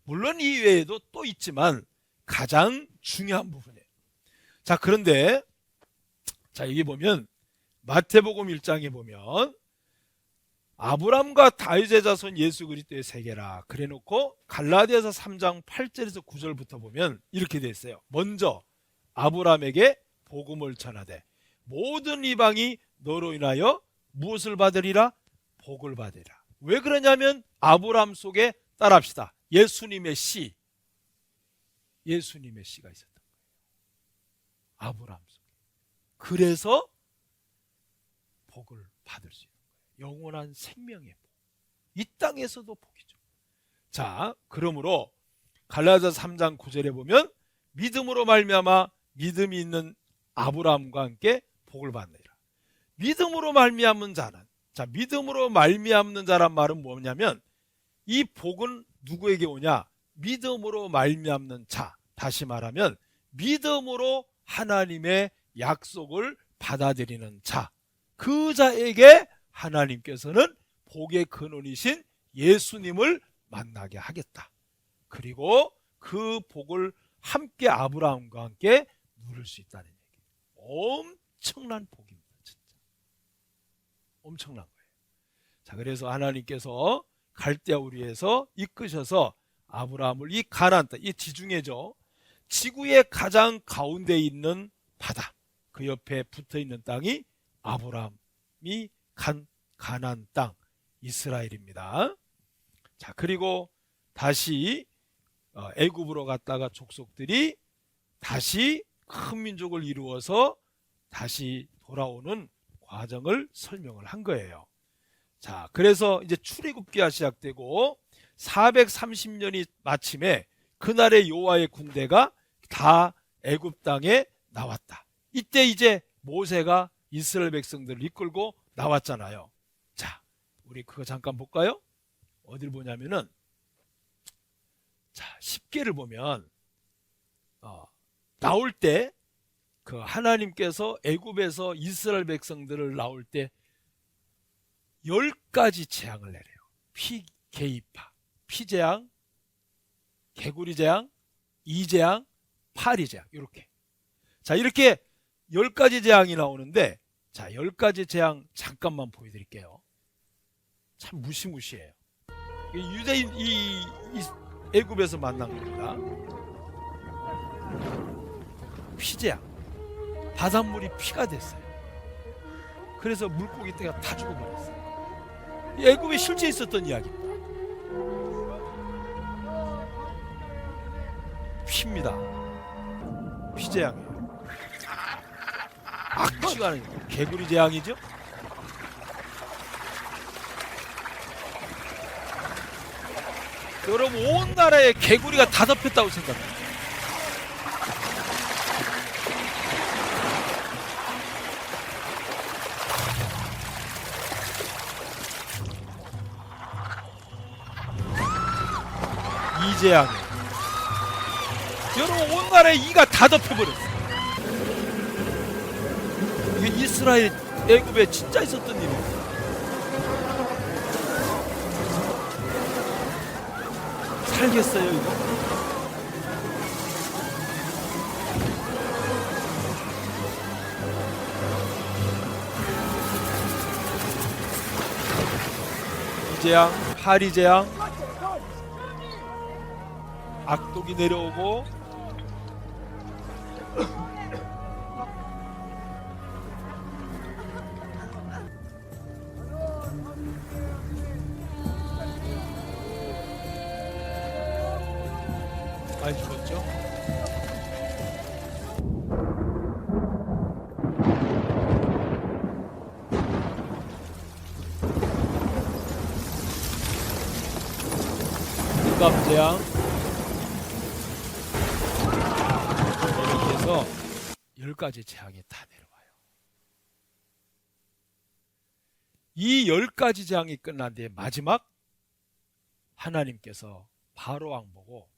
물론 이 외에도 또 있지만 가장 중요한 부분이에요. 자, 그런데 자, 여기 보면 마태복음 1장에 보면 아브람과 다윗의 자손 예수 그리스도의 세계라 그래놓고 갈라디아서 3장 8절에서 9절부터 보면 이렇게 돼 있어요. 먼저 아브람에게 복음을 전하되 모든 이방이 너로 인하여 무엇을 받으리라? 복을 받으리라. 왜 그러냐면 아브람 속에 따라합시다. 예수님의 씨, 예수님의 씨가 있었던 거예요. 아브람 속에. 그래서 복을 받을 수 있는 거예요. 영원한 생명의 복. 이 땅에서도 복이죠. 자, 그러므로 갈라디아서 3장 9절에 보면 믿음으로 말미암아 믿음이 있는 아브라함과 함께 복을 받느니라. 믿음으로 말미암는 자는, 자, 믿음으로 말미암는 자란 말은 뭐냐면 이 복은 누구에게 오냐? 믿음으로 말미암는 자. 다시 말하면 믿음으로 하나님의 약속을 받아들이는 자. 그 자에게 하나님께서는 복의 근원이신 예수님을 만나게 하겠다. 그리고 그 복을 함께 아브라함과 함께 누릴 수 있다는 얘기예요. 엄청난 복입니다. 진짜. 엄청난 거예요. 자, 그래서 하나님께서 갈대아 우리에서 이끄셔서 아브라함을 이 가나안 땅, 이 지중해죠. 지구의 가장 가운데 있는 바다, 그 옆에 붙어있는 땅이 아브라함이 간 가나안 땅 이스라엘입니다. 자, 그리고 다시 애굽으로 갔다가 족속들이 다시 큰 민족을 이루어서 다시 돌아오는 과정을 설명을 한 거예요. 자, 그래서 이제 출애굽기가 시작되고 430년이 마침에 그날의 여호와의 군대가 다 애굽 땅에 나왔다. 이때 이제 모세가 이스라엘 백성들을 이끌고 나왔잖아요. 자, 우리 그거 잠깐 볼까요? 어딜 보냐면은, 자, 10계를 보면 나올 때 그 하나님께서 애굽에서 이스라엘 백성들을 나올 때 10가지 재앙을 내려요. 피개이파, 피재앙, 개구리재앙, 이재앙, 파리재앙, 이렇게. 자, 이렇게 10가지 재앙이 나오는데, 자, 10가지 재앙 잠깐만 보여드릴게요. 참 무시무시해요. 유대인 이 애굽에서 만난 겁니다. 피재앙, 바닷물이 피가 됐어요. 그래서 물고기 떼가 다 죽어버렸어요. 애굽에 실제 있었던 이야기입니다. 핍니다. 피재앙이에요. 악취가 아니고 개구리 재앙이죠. 여러분 온 나라에 개구리가 다 덮였다고 생각해요. 이 재앙이에요. 여러분 온 나라에 이가 다 덮여버렸어요. 이게 이스라엘 애굽에 진짜 있었던 일이에요. 살겠어요 이거? 이재앙, 파리재앙, 악독이 내려오고 많이 죽었죠? 유감재앙 이렇게 해서 10가지 재앙이 다 내려와요. 이 10가지 재앙이 끝난 뒤에 마지막 하나님께서 바로 왕 보고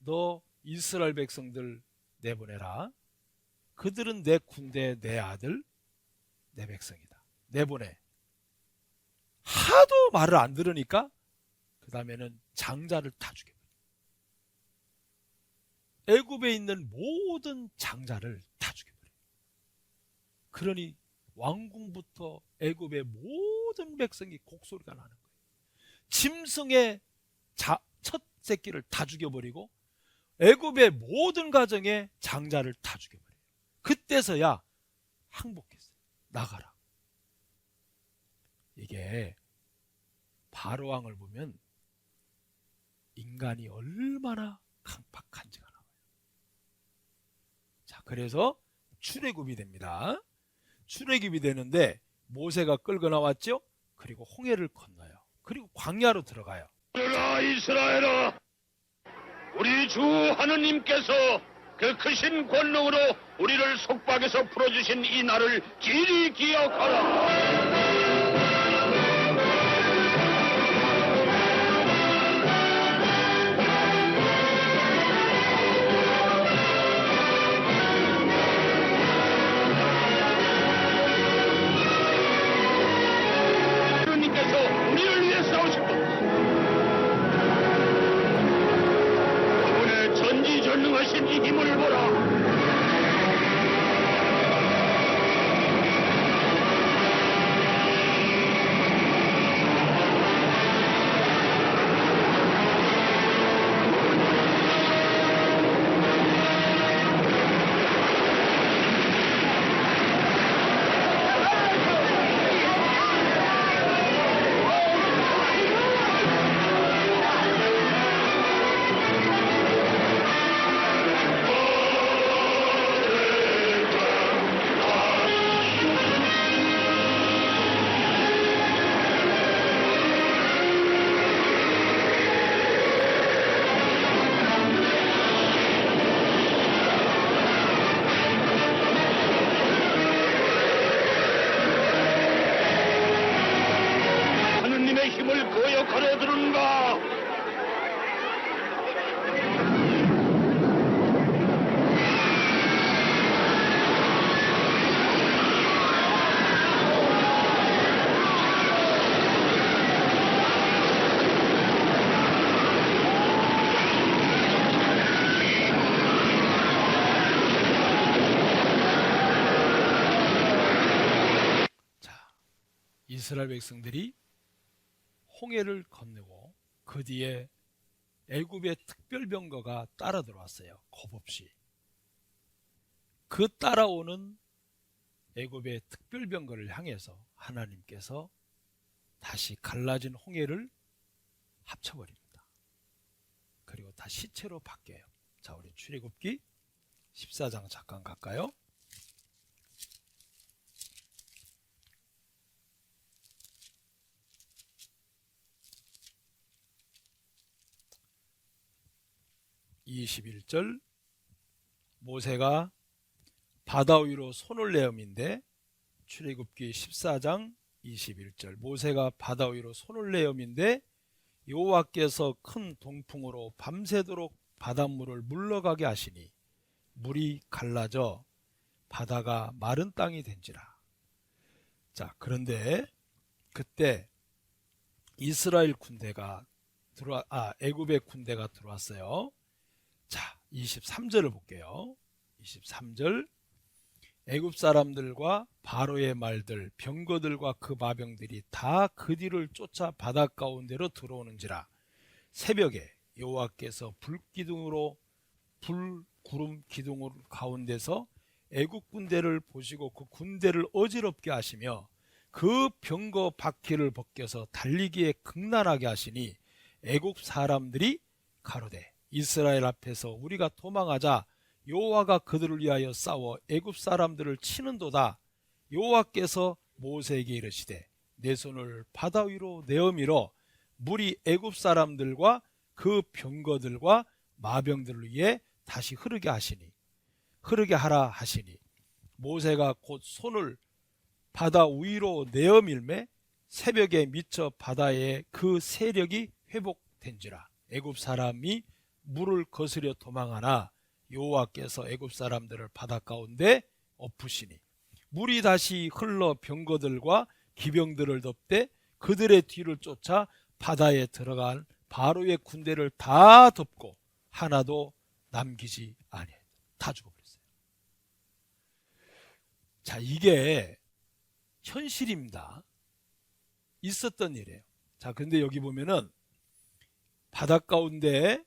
너 이스라엘 백성들 내보내라. 그들은 내 군대, 내 아들, 내 백성이다. 내보내. 하도 말을 안 들으니까 그 다음에는 장자를 다 죽여버려. 애굽에 있는 모든 장자를 다 죽여버려. 그러니 왕궁부터 애굽의 모든 백성이 곡소리가 나는 거예요. 짐승의 첫 새끼를 다 죽여버리고 애굽의 모든 가정의 장자를 다 죽여버려요. 그때서야 항복했어요. 나가라. 이게 바로 왕을 보면 인간이 얼마나 강팍한지가 나와요. 자, 그래서 출애굽이 됩니다. 출애굽이 되는데 모세가 끌고 나왔죠. 그리고 홍해를 건너요. 그리고 광야로 들어가요. 이스라엘아, 우리 주 하느님께서 그 크신 권능으로 우리를 속박에서 풀어주신 이 날을 길이 기억하라. 하느님께서 우리를 위해 싸우셨고 전지전능하신 이 힘을 보라. 힘을 거역하려 드는가? 자, 이스라엘 백성들이 홍해를 건너고 그 뒤에 애굽의 특별병거가 따라 들어왔어요. 겁없이. 그 따라오는 애굽의 특별병거를 향해서 하나님께서 다시 갈라진 홍해를 합쳐버립니다. 그리고 다 시체로 바뀌어요. 자, 우리 출애굽기 14장 잠깐 갈까요? (21절) 모세가 바다 위로 손을 내음인데, 출애굽기 14장 21절 모세가 바다 위로 손을 내음인데 여호와께서 큰 동풍으로 밤새도록 바닷물을 물러가게 하시니 물이 갈라져 바다가 마른 땅이 된지라. 자, 그런데 그때 이스라엘 군대가 애굽의 군대가 들어왔어요. 자, 23절을 볼게요. 23절 애굽 사람들과 바로의 말들 병거들과 그 마병들이 다 그 뒤를 쫓아 바다 가운데로 들어오는지라. 새벽에 여호와께서 구름 기둥 가운데서 애굽 군대를 보시고 그 군대를 어지럽게 하시며 그 병거 바퀴를 벗겨서 달리기에 극난하게 하시니 애굽 사람들이 가로되 이스라엘 앞에서 우리가 도망하자 여호와가 그들을 위하여 싸워 애굽 사람들을 치는도다. 여호와께서 모세에게 이르시되 내 손을 바다 위로 내어밀어 물이 애굽 사람들과 그 병거들과 마병들을 위해 다시 흐르게 하라 하시니 모세가 곧 손을 바다 위로 내어밀매 새벽에 미쳐 바다의 그 세력이 회복된지라. 애굽 사람이 물을 거스려 도망하나 여호와께서 애굽 사람들을 바다 가운데 엎으시니 물이 다시 흘러 병거들과 기병들을 덮되 그들의 뒤를 쫓아 바다에 들어간 바로의 군대를 다 덮고 하나도 남기지 아니하였다. 다 죽어버렸어요. 자, 이게 현실입니다. 있었던 일이에요. 자, 근데 여기 보면은 바다 가운데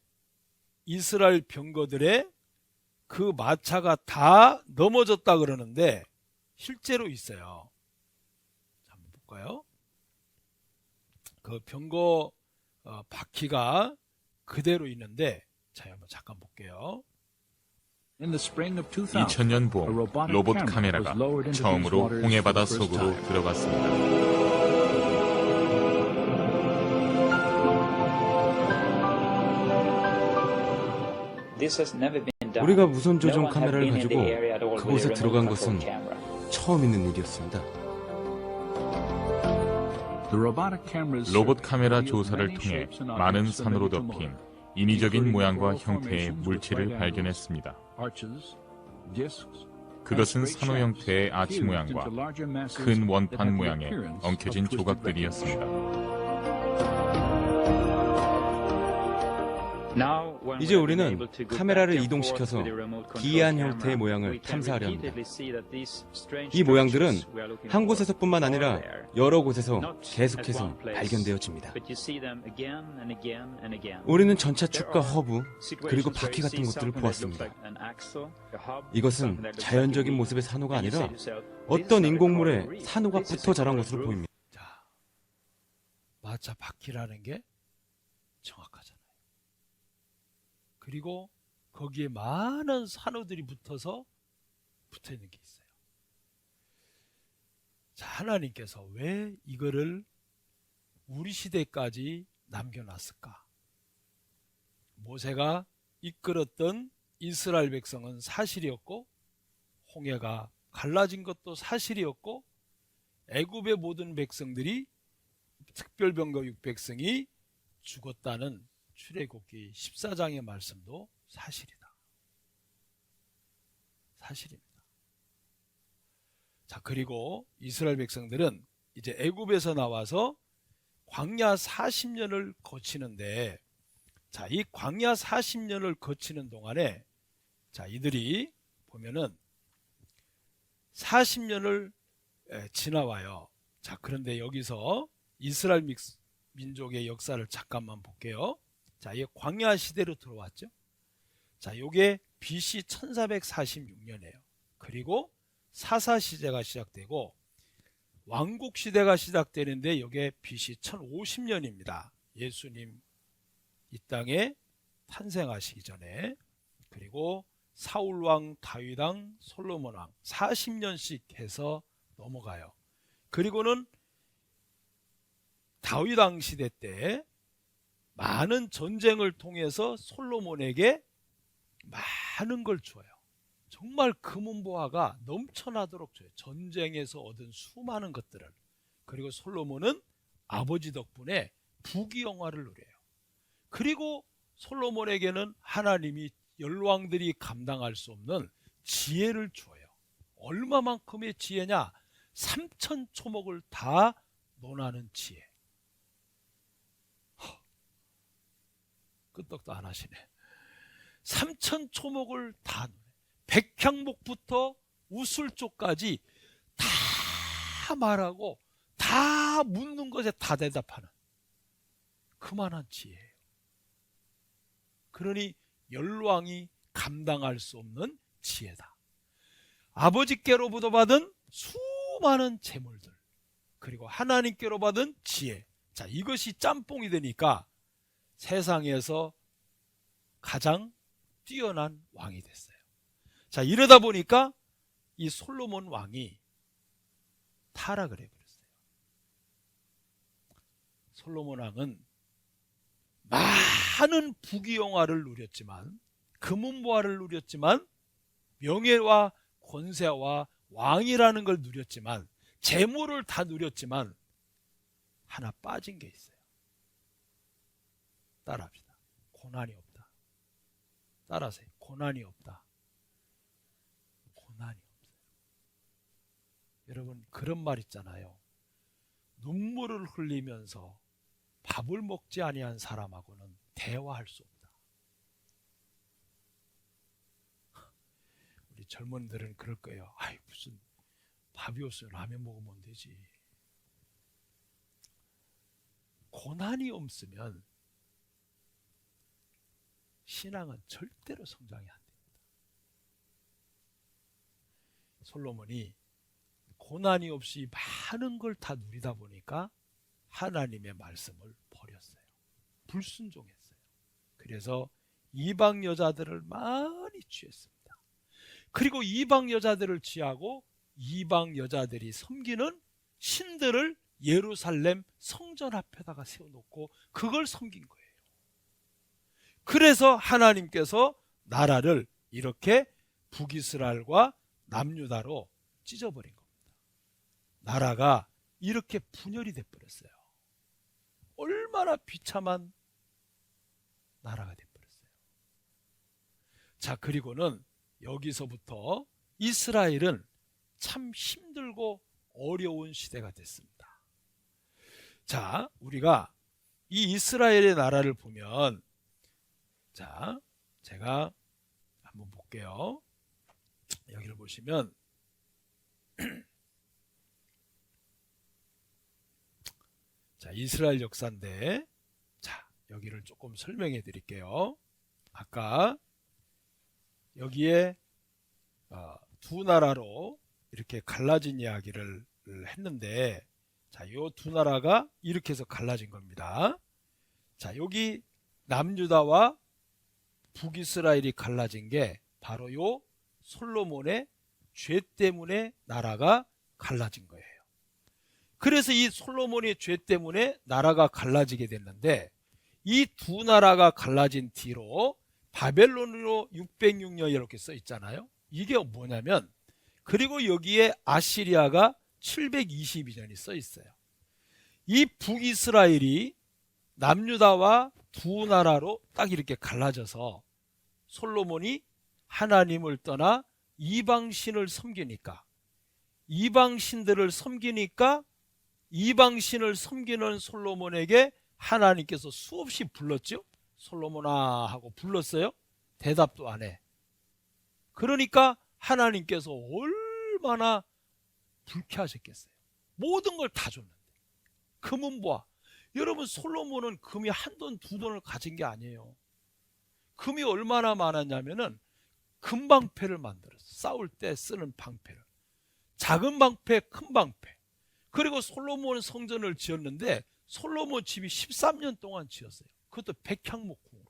이스라엘 병거들의 그 마차가 다 넘어졌다 그러는데 실제로 있어요. 자, 한번 볼까요? 그 병거 바퀴가 그대로 있는데, 자, 한번 잠깐 볼게요. 2000년 봄 로봇 카메라가 처음으로 홍해바다 속으로 들어갔습니다. 우리가 무선 조종 카메라를 가지고 그곳에 들어간 것은 처음 있는 일이었습니다. 로봇 카메라 조사를 통해 많은 산으로 덮인 인위적인 모양과 형태의 물체를 발견했습니다. 그것은 산호 형태의 아치 모양과 큰 원판 모양의 엉켜진 조각들이었습니다. 이제 우리는 카메라를 이동시켜서 기이한 형태의 모양을 탐사하려 합니다. 이 모양들은 한 곳에서뿐만 아니라 여러 곳에서 계속해서 발견되어집니다. 우리는 전차 축과 허브 그리고 바퀴 같은 것들을 보았습니다. 이것은 자연적인 모습의 산호가 아니라 어떤 인공물에 산호가 붙어 자란 것으로 보입니다. 자, 마차 바퀴라는 게 정확하잖아요. 그리고 거기에 많은 산호들이 붙어 있는 게 있어요. 자, 하나님께서 왜 이거를 우리 시대까지 남겨놨을까? 모세가 이끌었던 이스라엘 백성은 사실이었고, 홍해가 갈라진 것도 사실이었고, 애굽의 모든 백성들이 특별병거 600성이 죽었다는 출애굽기 14장의 말씀도 사실이다. 사실입니다. 자, 그리고 이스라엘 백성들은 이제 애굽에서 나와서 광야 40년을 거치는데, 자, 이 광야 40년을 거치는 동안에, 자, 이들이 보면은 40년을 지나와요. 자, 그런데 여기서 이스라엘 민족의 역사를 잠깐만 볼게요. 자, 이게 광야 시대로 들어왔죠. 자, 요게 BC 1446년이에요. 그리고 사사 시대가 시작되고 왕국 시대가 시작되는데 이게 BC 1050년입니다. 예수님 이 땅에 탄생하시기 전에. 그리고 사울왕, 다윗왕, 솔로몬왕 40년씩 해서 넘어가요. 그리고는 다윗왕 시대 때 많은 전쟁을 통해서 솔로몬에게 많은 걸 줘요. 정말 금은보화가 넘쳐나도록 줘요. 전쟁에서 얻은 수많은 것들을. 그리고 솔로몬은 아버지 덕분에 부귀영화를 누려요. 그리고 솔로몬에게는 하나님이 열왕들이 감당할 수 없는 지혜를 줘요. 얼마만큼의 지혜냐? 3천 초목을 다 논하는 지혜. 끄떡도 안 하시네. 3천 초목을 다 논해. 백향목부터 우술조까지 다 말하고 다 묻는 것에 다 대답하는 그만한 지혜예요. 그러니 열왕이 감당할 수 없는 지혜다. 아버지께로부터 받은 수많은 재물들, 그리고 하나님께로 받은 지혜. 자, 이것이 짬뽕이 되니까 세상에서 가장 뛰어난 왕이 됐어요. 자, 이러다 보니까 이 솔로몬 왕이 타락을 해버렸어요. 솔로몬 왕은 많은 부귀영화를 누렸지만, 금은보화를 누렸지만, 명예와 권세와 왕이라는 걸 누렸지만, 재물을 다 누렸지만 하나 빠진 게 있어요. 따라합시다. 고난이 없다. 따라하세요. 고난이 없다. 고난이 없어요. 여러분, 그런 말 있잖아요. 눈물을 흘리면서 밥을 먹지 아니한 사람하고는 대화할 수 없다. 우리 젊은들은 그럴 거예요. 아이, 무슨 밥이 없으면 라면 먹으면 되지. 고난이 없으면 신앙은 절대로 성장이 안 됩니다. 솔로몬이 고난이 없이 많은 걸 다 누리다 보니까 하나님의 말씀을 버렸어요. 불순종했어요. 그래서 이방 여자들을 많이 취했습니다. 그리고 이방 여자들을 취하고 이방 여자들이 섬기는 신들을 예루살렘 성전 앞에다가 세워놓고 그걸 섬긴 거예요. 그래서 하나님께서 나라를 이렇게 북이스라엘과 남유다로 찢어버린 겁니다. 나라가 이렇게 분열이 돼버렸어요. 얼마나 비참한 나라가 돼버렸어요. 자, 그리고는 여기서부터 이스라엘은 참 힘들고 어려운 시대가 됐습니다. 자, 우리가 이 이스라엘의 나라를 보면, 자, 제가 한번 볼게요. 여기를 보시면 자, 이스라엘 역사인데, 자, 여기를 조금 설명해 드릴게요. 아까 여기에 두 나라로 이렇게 갈라진 이야기를 했는데, 자, 요 두 나라가 이렇게 해서 갈라진 겁니다. 자, 여기 남유다와 북이스라엘이 갈라진 게 바로 요 솔로몬의 죄 때문에 나라가 갈라진 거예요. 그래서 이 솔로몬의 죄 때문에 나라가 갈라지게 됐는데, 이 두 나라가 갈라진 뒤로 바벨론으로 606년 이렇게 써 있잖아요. 이게 뭐냐면, 그리고 여기에 아시리아가 722년이 써 있어요. 이 북이스라엘이 남유다와 두 나라로 딱 이렇게 갈라져서 솔로몬이 하나님을 떠나 이방신을 섬기니까, 이방신들을 섬기니까 이방신을 섬기는 솔로몬에게 하나님께서 수없이 불렀죠. 솔로몬아 하고 불렀어요. 대답도 안 해. 그러니까 하나님께서 얼마나 불쾌하셨겠어요. 모든 걸 다 줬는데. 금은보화. 여러분, 솔로몬은 금이 한 돈, 두 돈을 가진 게 아니에요. 금이 얼마나 많았냐면은 금방패를 만들었어요. 싸울 때 쓰는 방패를. 작은 방패, 큰 방패. 그리고 솔로몬 성전을 지었는데 솔로몬 집이 13년 동안 지었어요. 그것도 백향목궁으로.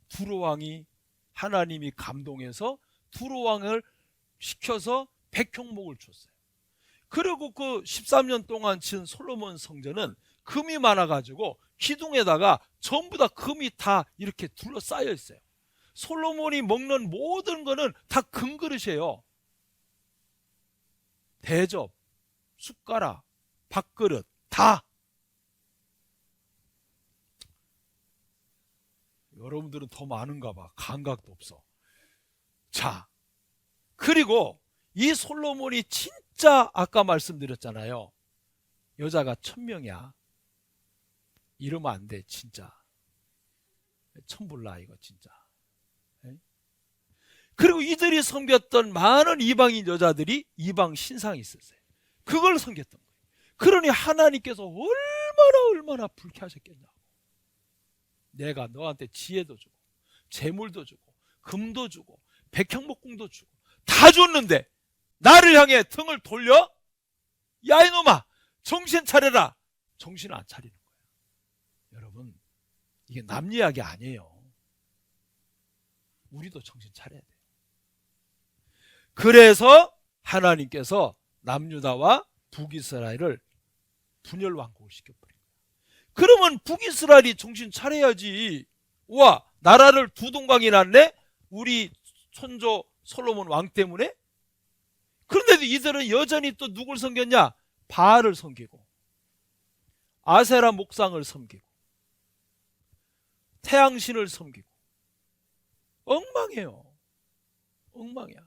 두로왕이 하나님이 감동해서 두로왕을 시켜서 백형목을 줬어요. 그리고 그 13년 동안 지은 솔로몬 성전은 금이 많아가지고 기둥에다가 전부 다 금이 다 이렇게 둘러싸여 있어요. 솔로몬이 먹는 모든 거는 다 금그릇이에요. 대접, 숟가락, 밥그릇 다. 여러분들은 더 많은가 봐. 감각도 없어. 자, 그리고 이 솔로몬이 진짜 아까 말씀드렸잖아요. 여자가 1000명이야. 이러면 안 돼, 진짜. 천불나 이거 진짜. 그리고 이들이 섬겼던 많은 이방인 여자들이 이방 신상이 있었어요. 그걸 섬겼던 거예요. 그러니 하나님께서 얼마나 불쾌하셨겠냐고. 내가 너한테 지혜도 주고 재물도 주고 금도 주고 백향목궁도 주고 다 줬는데 나를 향해 등을 돌려? 야 이놈아, 정신 차려라. 정신을 안 차리는 거예요. 여러분, 이게 남 이야기 아니에요. 우리도 정신 차려야 돼요. 그래서 하나님께서 남유다와 북이스라엘을 분열 왕국을 시켜버린 거예요. 그러면 북이스라엘이 정신 차려야지. 와, 나라를 두 동강이 났네? 우리 손조 솔로몬 왕 때문에? 그런데도 이들은 여전히 또 누굴 섬겼냐? 바알을 섬기고 아세라 목상을 섬기고 태양신을 섬기고 엉망이에요. 엉망이야.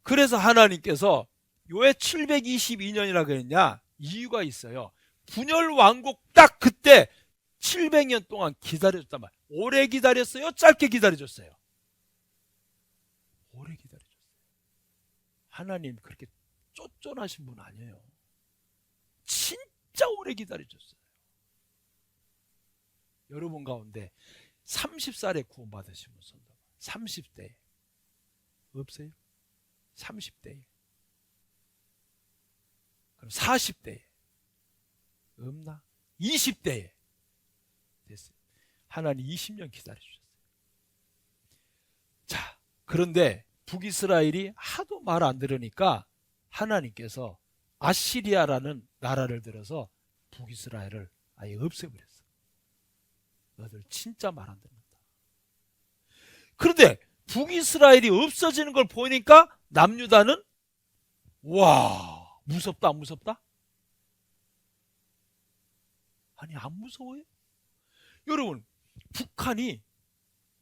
그래서 하나님께서 왜 722년이라고 했냐? 이유가 있어요. 분열 왕국 딱 그때 700년 동안 기다려줬단 말이에요. 오래 기다렸어요? 짧게 기다려줬어요? 오래 기다려줬어요. 하나님 그렇게 쫀쫀하신 분 아니에요. 진짜 오래 기다려줬어요. 여러분 가운데 30살에 구원받으신 분 손 들어. 30대 없어요? 30대에. 그럼 40대에 없나? 20대에 됐어요. 하나님 20년 기다려주셨어요. 자, 그런데 북이스라엘이 하도 말 안 들으니까 하나님께서 아시리아라는 나라를 들어서 북이스라엘을 아예 없애버렸어. 너들 진짜 말 안 듣는다. 그런데 북이스라엘이 없어지는 걸 보니까 남유다는 와, 무섭다 안 무섭다? 아니 안 무서워요? 여러분, 북한이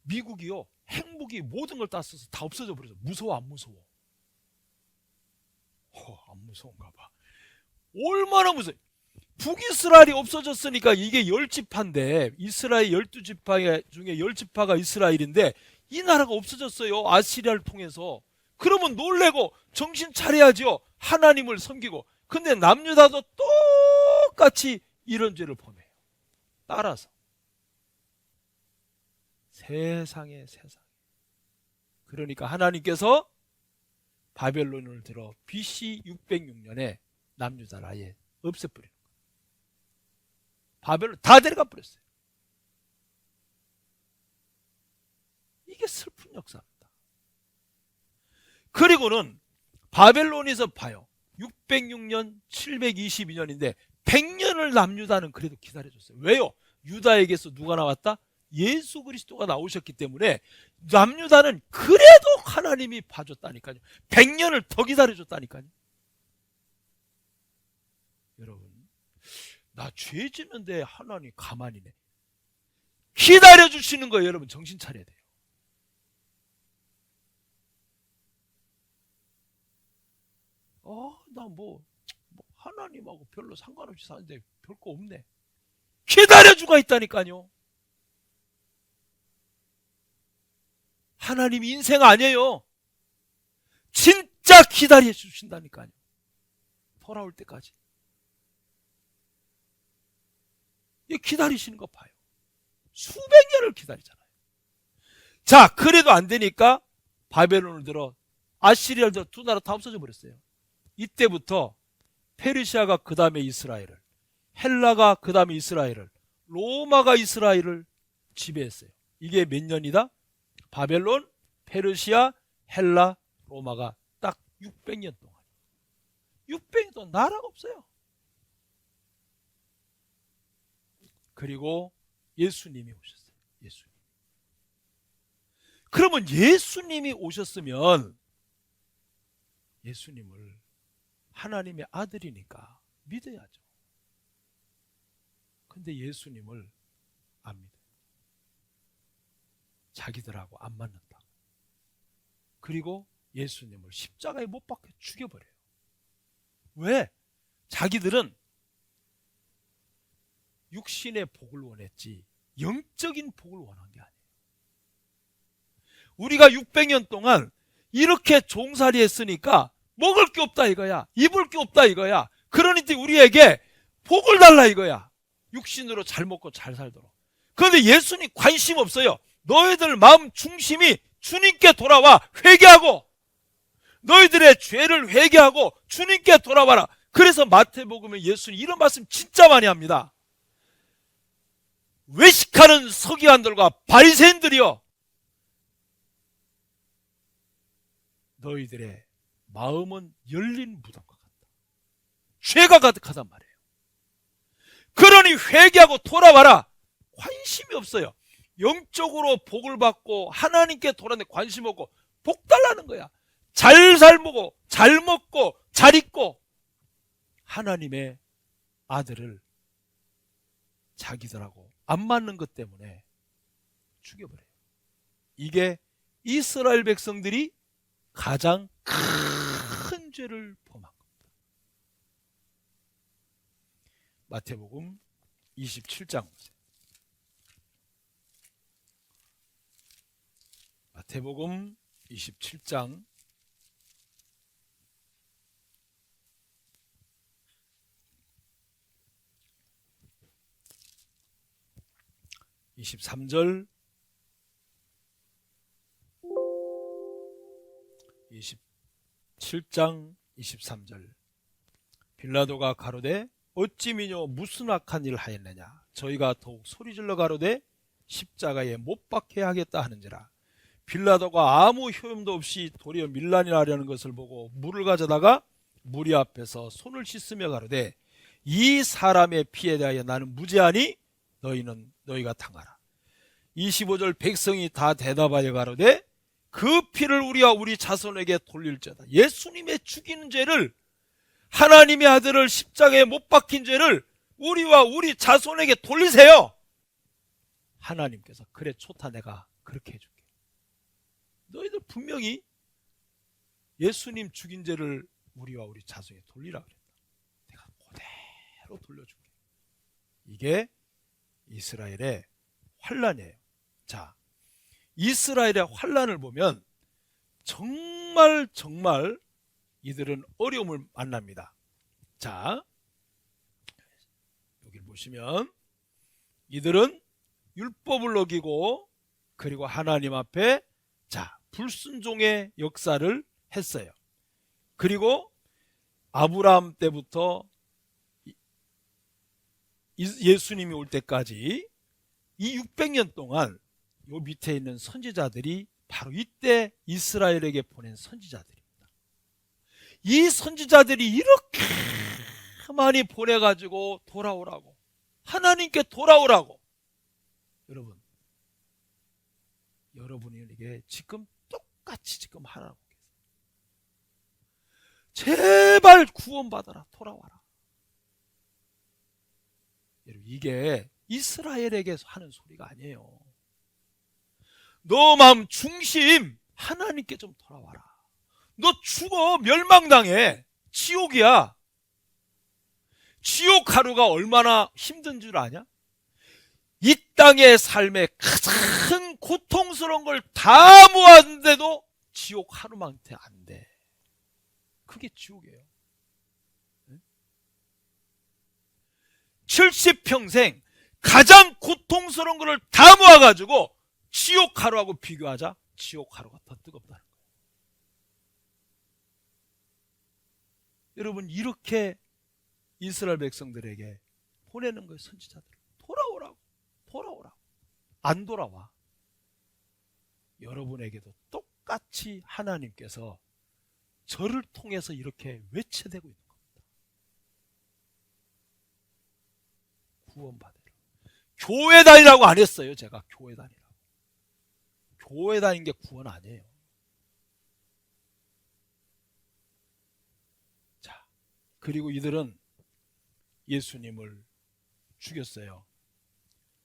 미국이요 핵무기 모든 걸 다 써서 다 없어져 버렸어. 무서워 안 무서워? 안 무서운가 봐. 얼마나 무서워. 북이스라엘이 없어졌으니까 이게 10지파인데 이스라엘 12지파 중에 10지파가 이스라엘인데 이 나라가 없어졌어요. 아시리아를 통해서. 그러면 놀래고 정신 차려야죠. 하나님을 섬기고. 근데 남유다도 똑같이 이런 죄를 범해요. 따라서. 세상에. 그러니까 하나님께서 바벨론을 들어 BC 606년에 남유다를 아예 없애버리는 거예요. 바벨론 다 데려가 버렸어요. 이게 슬픈 역사입니다. 그리고는 바벨론에서 봐요. 606년 722년인데 100년을 남유다는 그래도 기다려줬어요. 왜요? 유다에게서 누가 나왔다? 예수 그리스도가 나오셨기 때문에 남유다는 그래도 하나님이 봐줬다니까요. 100년을 더 기다려줬다니까요. 여러분, 나 죄 짓는데 하나님 가만히네. 기다려주시는 거예요. 여러분 정신 차려야 돼요. 나 뭐 하나님하고 별로 상관없이 사는데 별거 없네. 기다려주가 있다니까요. 하나님 인생 아니에요. 진짜 기다려 주신다니까요. 돌아올 때까지. 기다리시는 거 봐요. 수백 년을 기다리잖아요. 자, 그래도 안 되니까 바벨론을 들어 아시리아를 들어 두 나라 다 없어져 버렸어요. 이때부터 페르시아가 그 다음에 이스라엘을, 헬라가 그 다음에 이스라엘을, 로마가 이스라엘을 지배했어요. 이게 몇 년이다? 바벨론, 페르시아, 헬라, 로마가 딱 600년 동안. 600년 동안 나라가 없어요. 그리고 예수님이 오셨어요. 예수님. 그러면 예수님이 오셨으면 예수님을 하나님의 아들이니까 믿어야죠. 근데 예수님을 안 믿어요. 자기들하고 안 맞는다. 그리고 예수님을 십자가에 못 박혀 죽여버려요. 왜? 자기들은 육신의 복을 원했지 영적인 복을 원한 게 아니에요. 우리가 600년 동안 이렇게 종살이 했으니까 먹을 게 없다 이거야. 입을 게 없다 이거야. 그러니까 우리에게 복을 달라 이거야. 육신으로 잘 먹고 잘 살도록. 그런데 예수님 관심 없어요. 너희들 마음 중심이 주님께 돌아와 회개하고 너희들의 죄를 회개하고 주님께 돌아와라. 그래서 마태복음에 예수님 이런 말씀 진짜 많이 합니다. 외식하는 서기관들과 바리새인들이여, 너희들의 마음은 열린 무덤과 같다. 죄가 가득하단 말이에요. 그러니 회개하고 돌아와라. 관심이 없어요. 영적으로 복을 받고 하나님께 돌아오는데 관심 없고 복 달라는 거야. 잘 살고 잘 먹고 잘 입고 하나님의 아들을 자기들하고 안 맞는 것 때문에 죽여버려요. 이게 이스라엘 백성들이 가장 큰 죄를 범한 겁니다. 마태복음 27장 보세요. 마태복음 27장 23절 27장 23절 빌라도가 가로되 어찌 미뇨 무슨 악한 일을 하였느냐 저희가 더욱 소리질러 가로되 십자가에 못 박혀야 하겠다 하는지라. 빌라도가 아무 효용도 없이 도리어 밀란이라 하려는 것을 보고 물을 가져다가 무리 앞에서 손을 씻으며 가로되 이 사람의 피에 대하여 나는 무죄하니 너희가 당하라. 25절 백성이 다 대답하여 가로되 그 피를 우리와 우리 자손에게 돌릴지어다. 예수님의 죽이는 죄를, 하나님의 아들을 십자가에 못 박힌 죄를 우리와 우리 자손에게 돌리세요. 하나님께서 그래 좋다, 내가 그렇게 해줄게. 너희들 분명히 예수님 죽인 죄를 우리와 우리 자손에게 돌리라 그랬다. 내가 그대로 돌려줄게. 이게 이스라엘의 환란이에요. 자, 이스라엘의 환란을 보면 정말 이들은 어려움을 만납니다. 자, 여기 보시면 이들은 율법을 어기고 그리고 하나님 앞에 불순종의 역사를 했어요. 그리고 아브라함 때부터 예수님이 올 때까지 이 600년 동안 요 밑에 있는 선지자들이 바로 이때 이스라엘에게 보낸 선지자들입니다. 이 선지자들이 이렇게 많이 보내가지고 돌아오라고, 하나님께 돌아오라고. 여러분이 이게 지금 똑같이 지금 하라고 계세요. 제발 구원받아라, 돌아와라. 여러분, 이게 이스라엘에게 하는 소리가 아니에요. 너 마음 중심 하나님께 좀 돌아와라. 너 죽어, 멸망당해. 지옥이야. 지옥 하루가 얼마나 힘든 줄 아냐? 이 땅의 삶에 가장 고통스러운 걸 다 모았는데도 지옥 하루만한테 안 돼. 그게 지옥이에요. 70평생 가장 고통스러운 거를 다 모아가지고 지옥 하루하고 비교하자. 지옥 하루가 더 뜨겁다는 거예요. 여러분, 이렇게 이스라엘 백성들에게 보내는 거예요. 선지자들 돌아오라고. 안 돌아와. 여러분에게도 똑같이 하나님께서 저를 통해서 이렇게 외쳐대고 있는 겁니다. 구원받으라. 교회 다니라고 안 했어요. 제가 교회 다니라고. 교회 다니는 게 구원 아니에요. 자, 그리고 이들은 예수님을 죽였어요.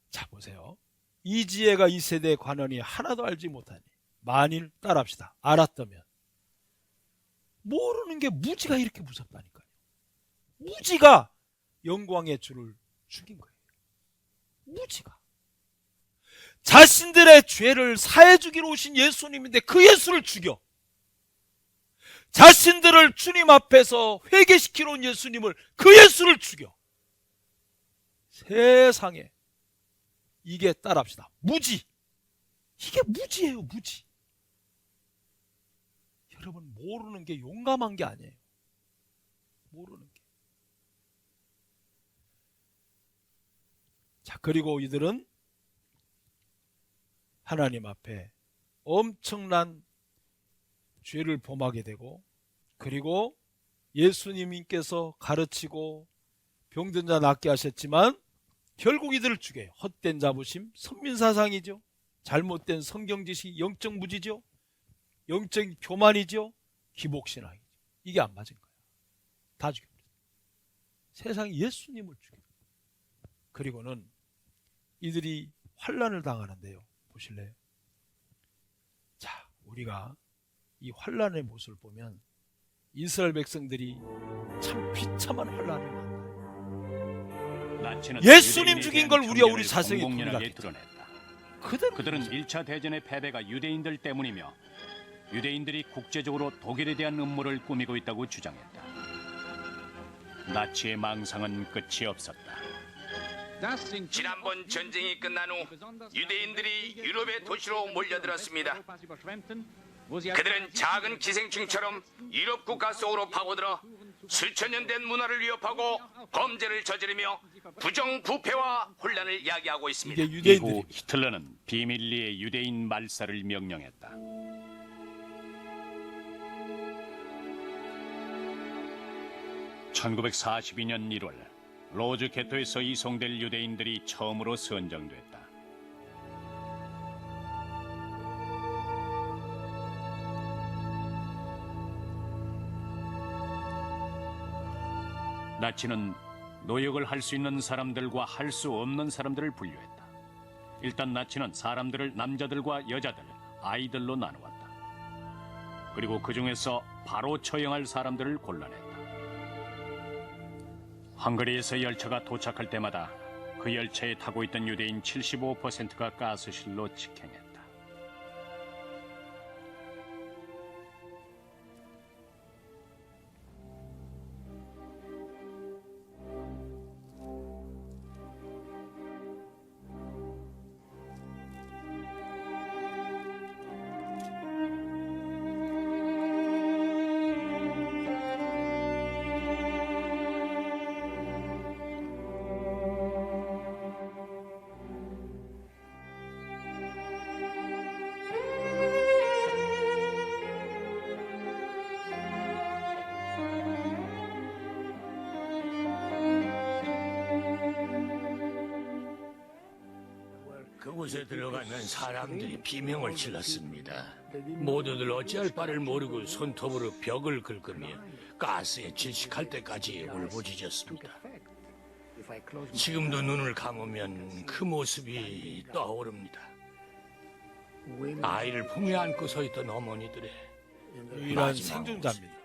자, 보세요. 이 지혜가 이 세대의 관원이 하나도 알지 못하니 만일 따라합시다. 알았다면 모르는 게 무지가 이렇게 무섭다니까요. 무지가 영광의 주를 죽인 거예요. 무지가 자신들의 죄를 사해 주기로 오신 예수님인데 그 예수를 죽여. 자신들을 주님 앞에서 회개시키러 온 예수님을, 그 예수를 죽여. 세상에 이게 따라합시다. 무지. 이게 무지예요. 무지. 여러분, 모르는 게 용감한 게 아니에요. 모르는 게. 자, 그리고 이들은 하나님 앞에 엄청난 죄를 범하게 되고, 그리고 예수님께서 가르치고 병든 자 낫게 하셨지만 결국 이들을 죽여요. 헛된 자부심, 선민사상이죠. 잘못된 성경지식, 영적 무지죠. 영적 교만이죠. 기복신앙이죠. 이게 안 맞은 거예요. 다 죽여버렸어요. 세상에 예수님을 죽여요. 그리고는 이들이 환난을 당하는데요. 보실래요? 자, 우리가 이 환난의 모습을 보면 이스라엘 백성들이 참 비참한 환난을 만나요. 예수님 죽인 걸 우리 자성이 드러냈다. 그들은 그들은 1차 대전의 패배가 유대인들 때문이며 유대인들이 국제적으로 독일에 대한 음모를 꾸미고 있다고 주장했다. 나치의 망상은 끝이 없었다. 지난번 전쟁이 끝난 후 유대인들이 유럽의 도시로 몰려들었습니다. 그들은 작은 기생충처럼 유럽 국가 속으로 파고들어 수천 년 된 문화를 위협하고 범죄를 저지르며 부정부패와 혼란을 야기하고 있습니다. 이게 유대인들이 이후 히틀러는 비밀리에 유대인 말살을 명령했다. (1942년 1월) 로즈 게토에서 이송될 유대인들이 처음으로 선정됐다. 나치는 노역을 할 수 있는 사람들과 할 수 없는 사람들을 분류했다. 일단 나치는 사람들을 남자들과 여자들, 아이들로 나누었다. 그리고 그 중에서 바로 처형할 사람들을 골라냈다. 헝가리에서 열차가 도착할 때마다 그 열차에 타고 있던 유대인 75%가 가스실로 직행했다. 그곳에 들어가면 사람들이 비명을 질렀습니다. 모두들 어찌할 바를 모르고 손톱으로 벽을 긁으며 가스에 질식할 때까지 울부짖었습니다. 지금도 눈을 감으면 그 모습이 떠오릅니다. 아이를 품에 안고 서 있던 어머니들의 유일한 마지막 생존자입니다.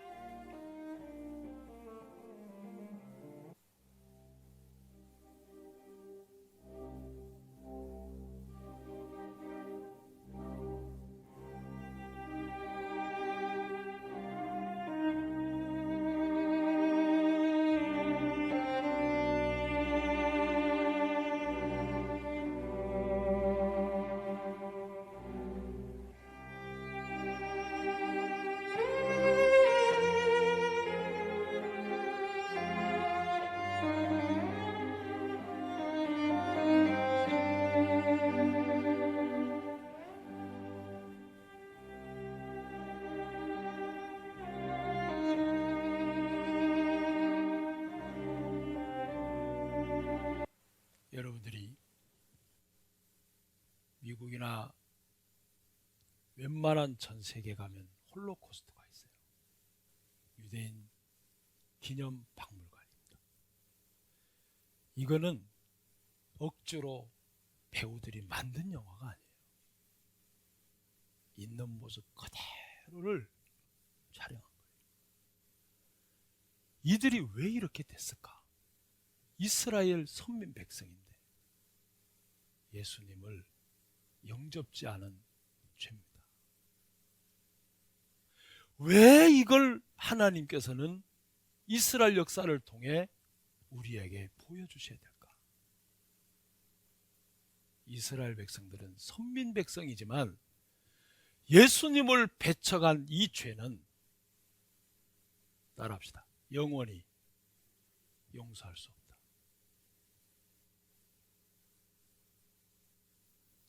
여러분들이 미국이나 웬만한 전 세계 가면 홀로코스트가 있어요. 유대인 기념 박물관입니다. 이거는 억지로 배우들이 만든 영화가 아니에요. 있는 모습 그대로를 촬영한 거예요. 이들이 왜 이렇게 됐을까? 이스라엘 선민 백성인데 예수님을 영접지 않은 죄입니다. 왜 이걸 하나님께서는 이스라엘 역사를 통해 우리에게 보여주셔야 될까? 이스라엘 백성들은 선민 백성이지만 예수님을 배척한 이 죄는 따라합시다. 영원히 용서할 수 없다.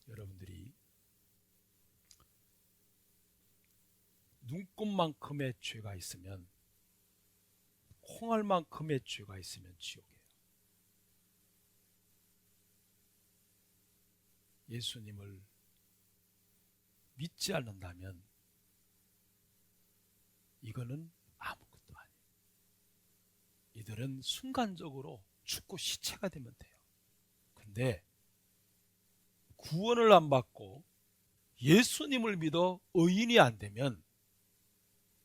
여러분들이 눈곱만큼의 죄가 있으면, 콩알만큼의 죄가 있으면 지옥이에요. 예수님을 믿지 않는다면 이거는 아무것도 아니에요. 이들은 순간적으로 죽고 시체가 되면 돼요. 근데 구원을 안 받고 예수님을 믿어 의인이 안 되면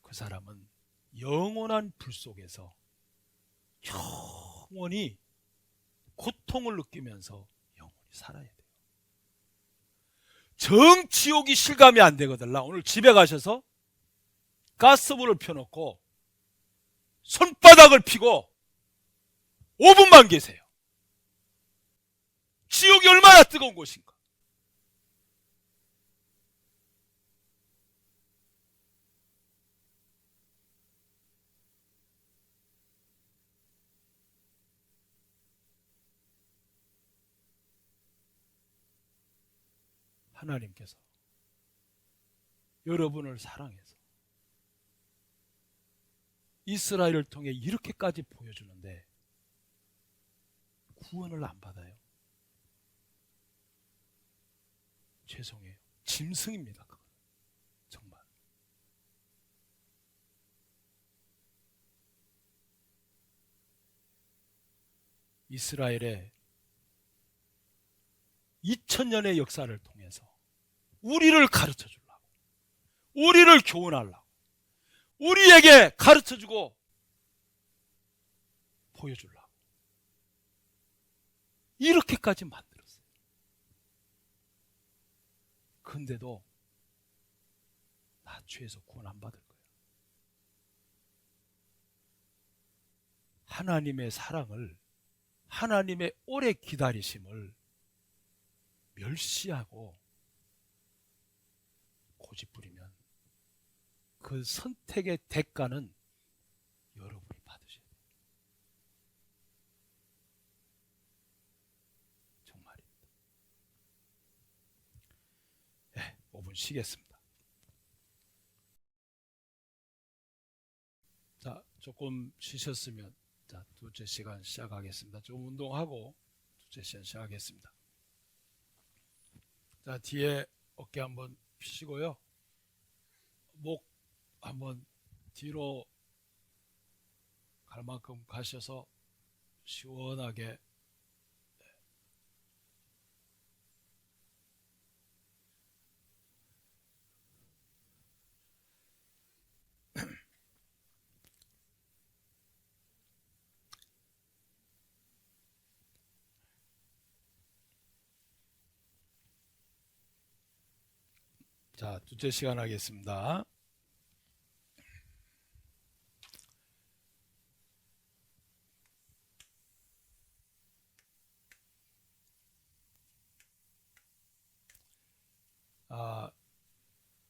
그 사람은 영원한 불 속에서 영원히 고통을 느끼면서 영원히 살아야 돼요. 정 지옥이 실감이 안 되거든요. 오늘 집에 가셔서 가스불을 펴놓고 손바닥을 피고 5분만 계세요. 지옥이 얼마나 뜨거운 곳인가. 하나님께서 여러분을 사랑해서 이스라엘을 통해 이렇게까지 보여주는데 구원을 안 받아요. 죄송해요. 짐승입니다. 그건. 정말. 이스라엘의 2000년의 역사를 통해서 우리를 가르쳐 주려고, 우리를 교훈하려고, 우리에게 가르쳐 주고 보여주려고 이렇게까지 만들었어요. 근데도 나 죄에서 구원 안 받을 거야. 하나님의 사랑을, 하나님의 오래 기다리심을 멸시하고 고집부리면 그 선택의 대가는 여러분이 받으셔야 돼요. 정말입니다. 네, 5분 쉬겠습니다. 자, 조금 쉬셨으면 자, 둘째 시간 시작하겠습니다. 좀 운동하고 둘째 시간 시작하겠습니다. 자, 뒤에 어깨 한번 펴시고요. 목 한번 뒤로 갈 만큼 가셔서 시원하게 자, 둘째 시간 하겠습니다.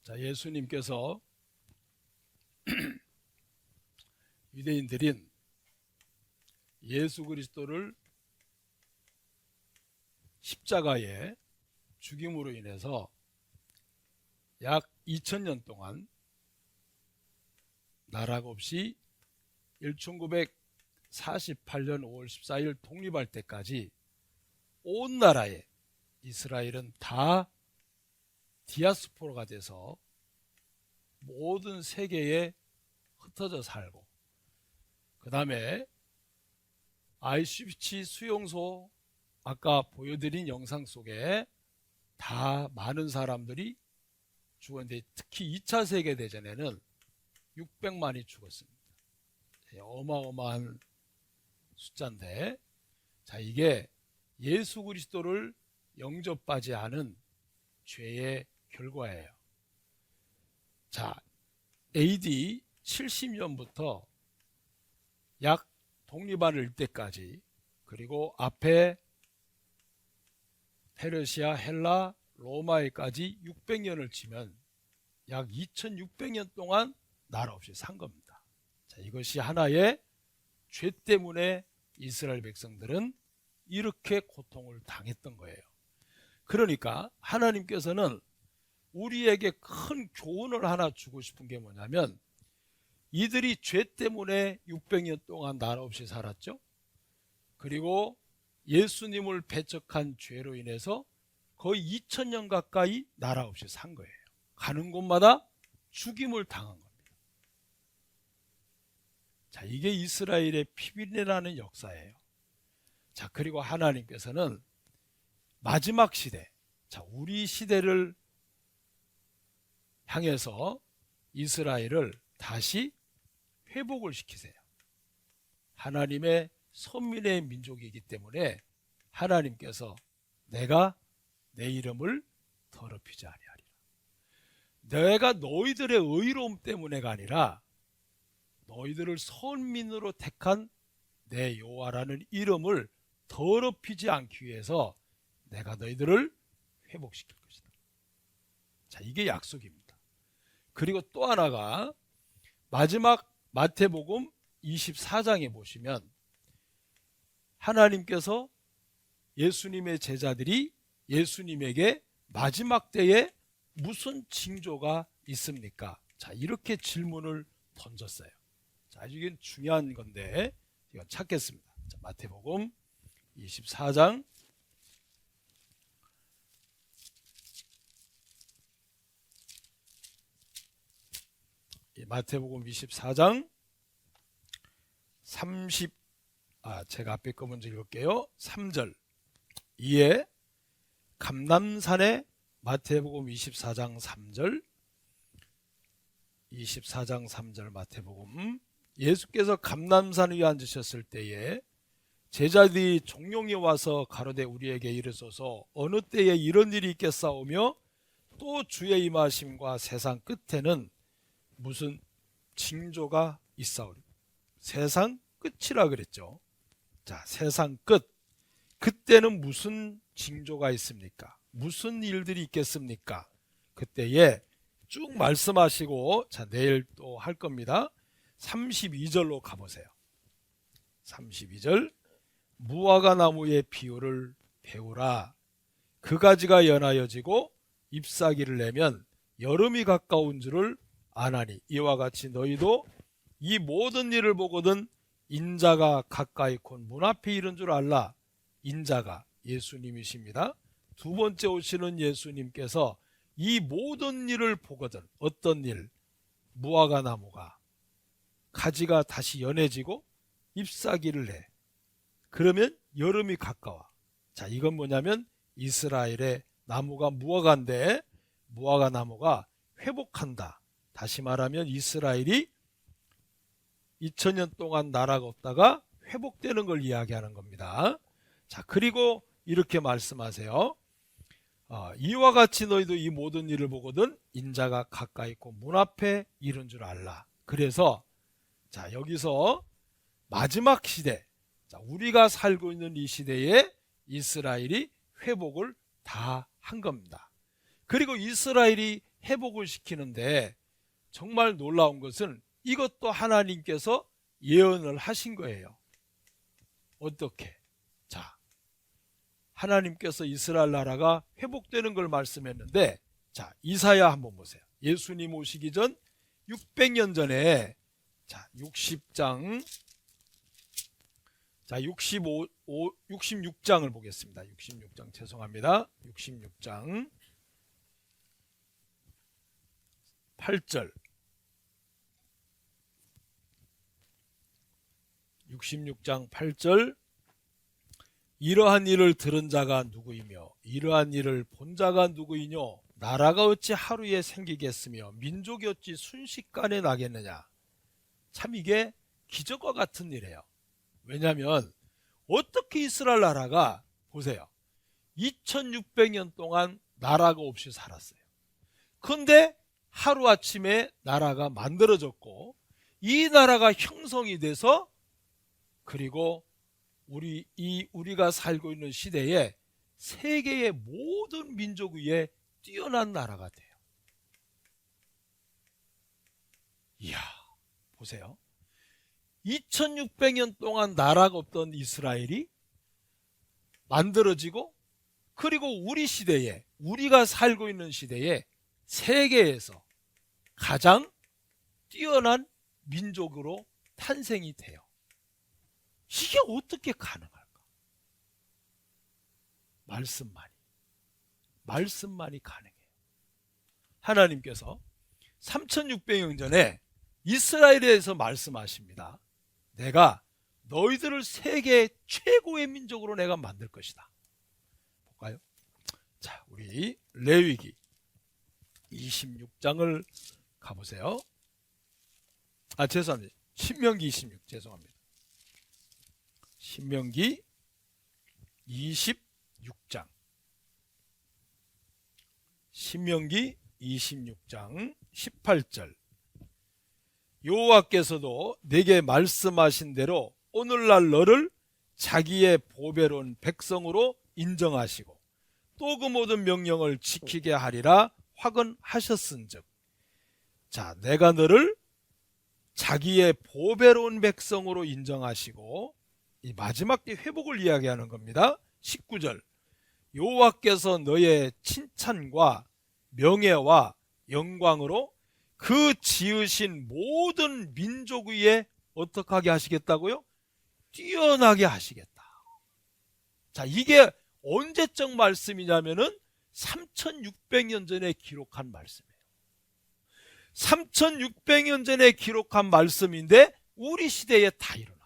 자, 예수님께서 유대인들인 예수 그리스도를 십자가에 죽임으로 인해서 약 2000년 동안 나락 없이 1948년 5월 14일 독립할 때까지 온 나라에 이스라엘은 다 디아스포라가 돼서 모든 세계에 흩어져 살고, 그 다음에 아이슈비츠 수용소 아까 보여드린 영상 속에 다 많은 사람들이 죽었는데, 특히 2차 세계대전에는 600만이 죽었습니다. 어마어마한 숫자인데, 자, 이게 예수 그리스도를 영접하지 않은 죄의 결과예요. 자, AD 70년부터 약 독립하는 때까지, 그리고 앞에 페르시아, 헬라, 로마에까지 600년을 치면 약 2600년 동안 나라 없이 산 겁니다. 자, 이것이 하나의 죄 때문에 이스라엘 백성들은 이렇게 고통을 당했던 거예요. 그러니까 하나님께서는 우리에게 큰 교훈을 하나 주고 싶은 게 뭐냐면, 이들이 죄 때문에 600년 동안 나라 없이 살았죠. 그리고 예수님을 배척한 죄로 인해서 거의 2000년 가까이 나라 없이 산 거예요. 가는 곳마다 죽임을 당한 겁니다. 자, 이게 이스라엘의 피비린내라는 역사예요. 자, 그리고 하나님께서는 마지막 시대, 자, 우리 시대를 향해서 이스라엘을 다시 회복을 시키세요. 하나님의 선민의 민족이기 때문에 하나님께서 내가 내 이름을 더럽히지 아니하리라. 내가 너희들의 의로움 때문에가 아니라 너희들을 선민으로 택한 내 여호와라는 이름을 더럽히지 않기 위해서 내가 너희들을 회복시킬 것이다. 자, 이게 약속입니다. 그리고 또 하나가 마지막 마태복음 24장에 보시면 하나님께서 예수님의 제자들이 예수님에게 마지막 때에 무슨 징조가 있습니까? 자, 이렇게 질문을 던졌어요. 자, 이게 중요한 건데 이건 찾겠습니다. 자, 마태복음 24장 마태복음 24장 30 제가 앞에 거 먼저 읽을게요. 3절. 이에 감람산에 마태복음 24장 3절 24장 3절 마태복음 예수께서 감람산 위에 앉으셨을 때에 제자들이 종용이 와서 가로되 우리에게 이르소서 어느 때에 이런 일이 있겠사오며 또 주의 임하심과 세상 끝에는 무슨 징조가 있사오리. 세상 끝이라 그랬죠. 자, 세상 끝. 그때는 무슨 징조가 있습니까? 무슨 일들이 있겠습니까? 그때에 쭉 말씀하시고, 자, 내일 또 할 겁니다. 32절로 가보세요. 32절. 무화과 나무의 비유를 배우라. 그 가지가 연하여지고 잎사귀를 내면 여름이 가까운 줄을 아나니 이와 같이 너희도 이 모든 일을 보거든 인자가 가까이 곧 문 앞에 이른 줄 알라. 인자가 예수님이십니다. 두 번째 오시는 예수님께서 이 모든 일을 보거든, 어떤 일? 무화과 나무가 가지가 다시 연해지고 잎사귀를 내. 그러면 여름이 가까워. 자, 이건 뭐냐면 이스라엘의 나무가 무화과인데 무화과 나무가 회복한다. 다시 말하면 이스라엘이 2000년 동안 나라가 없다가 회복되는 걸 이야기하는 겁니다. 자, 그리고 이렇게 말씀하세요. 이와 같이 너희도 이 모든 일을 보거든 인자가 가까이 있고 문 앞에 이른 줄 알라. 그래서 자, 여기서 마지막 시대, 자, 우리가 살고 있는 이 시대에 이스라엘이 회복을 다 한 겁니다. 그리고 이스라엘이 회복을 시키는데 정말 놀라운 것은 이것도 하나님께서 예언을 하신 거예요. 어떻게? 자, 하나님께서 이스라엘 나라가 회복되는 걸 말씀했는데, 자, 이사야 한번 보세요. 예수님 오시기 전 600년 전에, 자, 60장 자, 66장을 보겠습니다. 66장 죄송합니다. 66장 8절 66장 8절 이러한 일을 들은 자가 누구이며 이러한 일을 본 자가 누구이뇨 나라가 어찌 하루에 생기겠으며 민족이 어찌 순식간에 나겠느냐. 참 이게 기적과 같은 일이에요. 왜냐하면 어떻게 이스라엘 나라가 보세요. 2600년 동안 나라가 없이 살았어요. 그런데 하루아침에 나라가 만들어졌고 이 나라가 형성이 돼서 그리고 우리가 살고 있는 시대에 세계의 모든 민족 위에 뛰어난 나라가 돼요. 이야, 보세요. 2600년 동안 나라가 없던 이스라엘이 만들어지고 그리고 우리 시대에 우리가 살고 있는 시대에 세계에서 가장 뛰어난 민족으로 탄생이 돼요. 이게 어떻게 가능할까? 말씀만이 가능해요. 하나님께서 3600년 전에 이스라엘에 대해서 말씀하십니다. 내가 너희들을 세계 최고의 민족으로 내가 만들 것이다. 볼까요? 자, 우리 레위기 26장을 가보세요. 죄송합니다. 신명기 26 죄송합니다. 신명기 26장 신명기 26장 18절 여호와께서도 내게 말씀하신 대로 오늘날 너를 자기의 보배로운 백성으로 인정하시고 또 그 모든 명령을 지키게 하리라 확언하셨은즉 자 내가 너를 자기의 보배로운 백성으로 인정하시고 이 마지막 때 회복을 이야기하는 겁니다. 19절 여호와께서 너의 칭찬과 명예와 영광으로 그 지으신 모든 민족 위에 어떻게 하게 하시겠다고요? 뛰어나게 하시겠다. 자, 이게 언제적 말씀이냐면은 3600년 전에 기록한 말씀이에요. 3600년 전에 기록한 말씀인데 우리 시대에 다 일어났어요.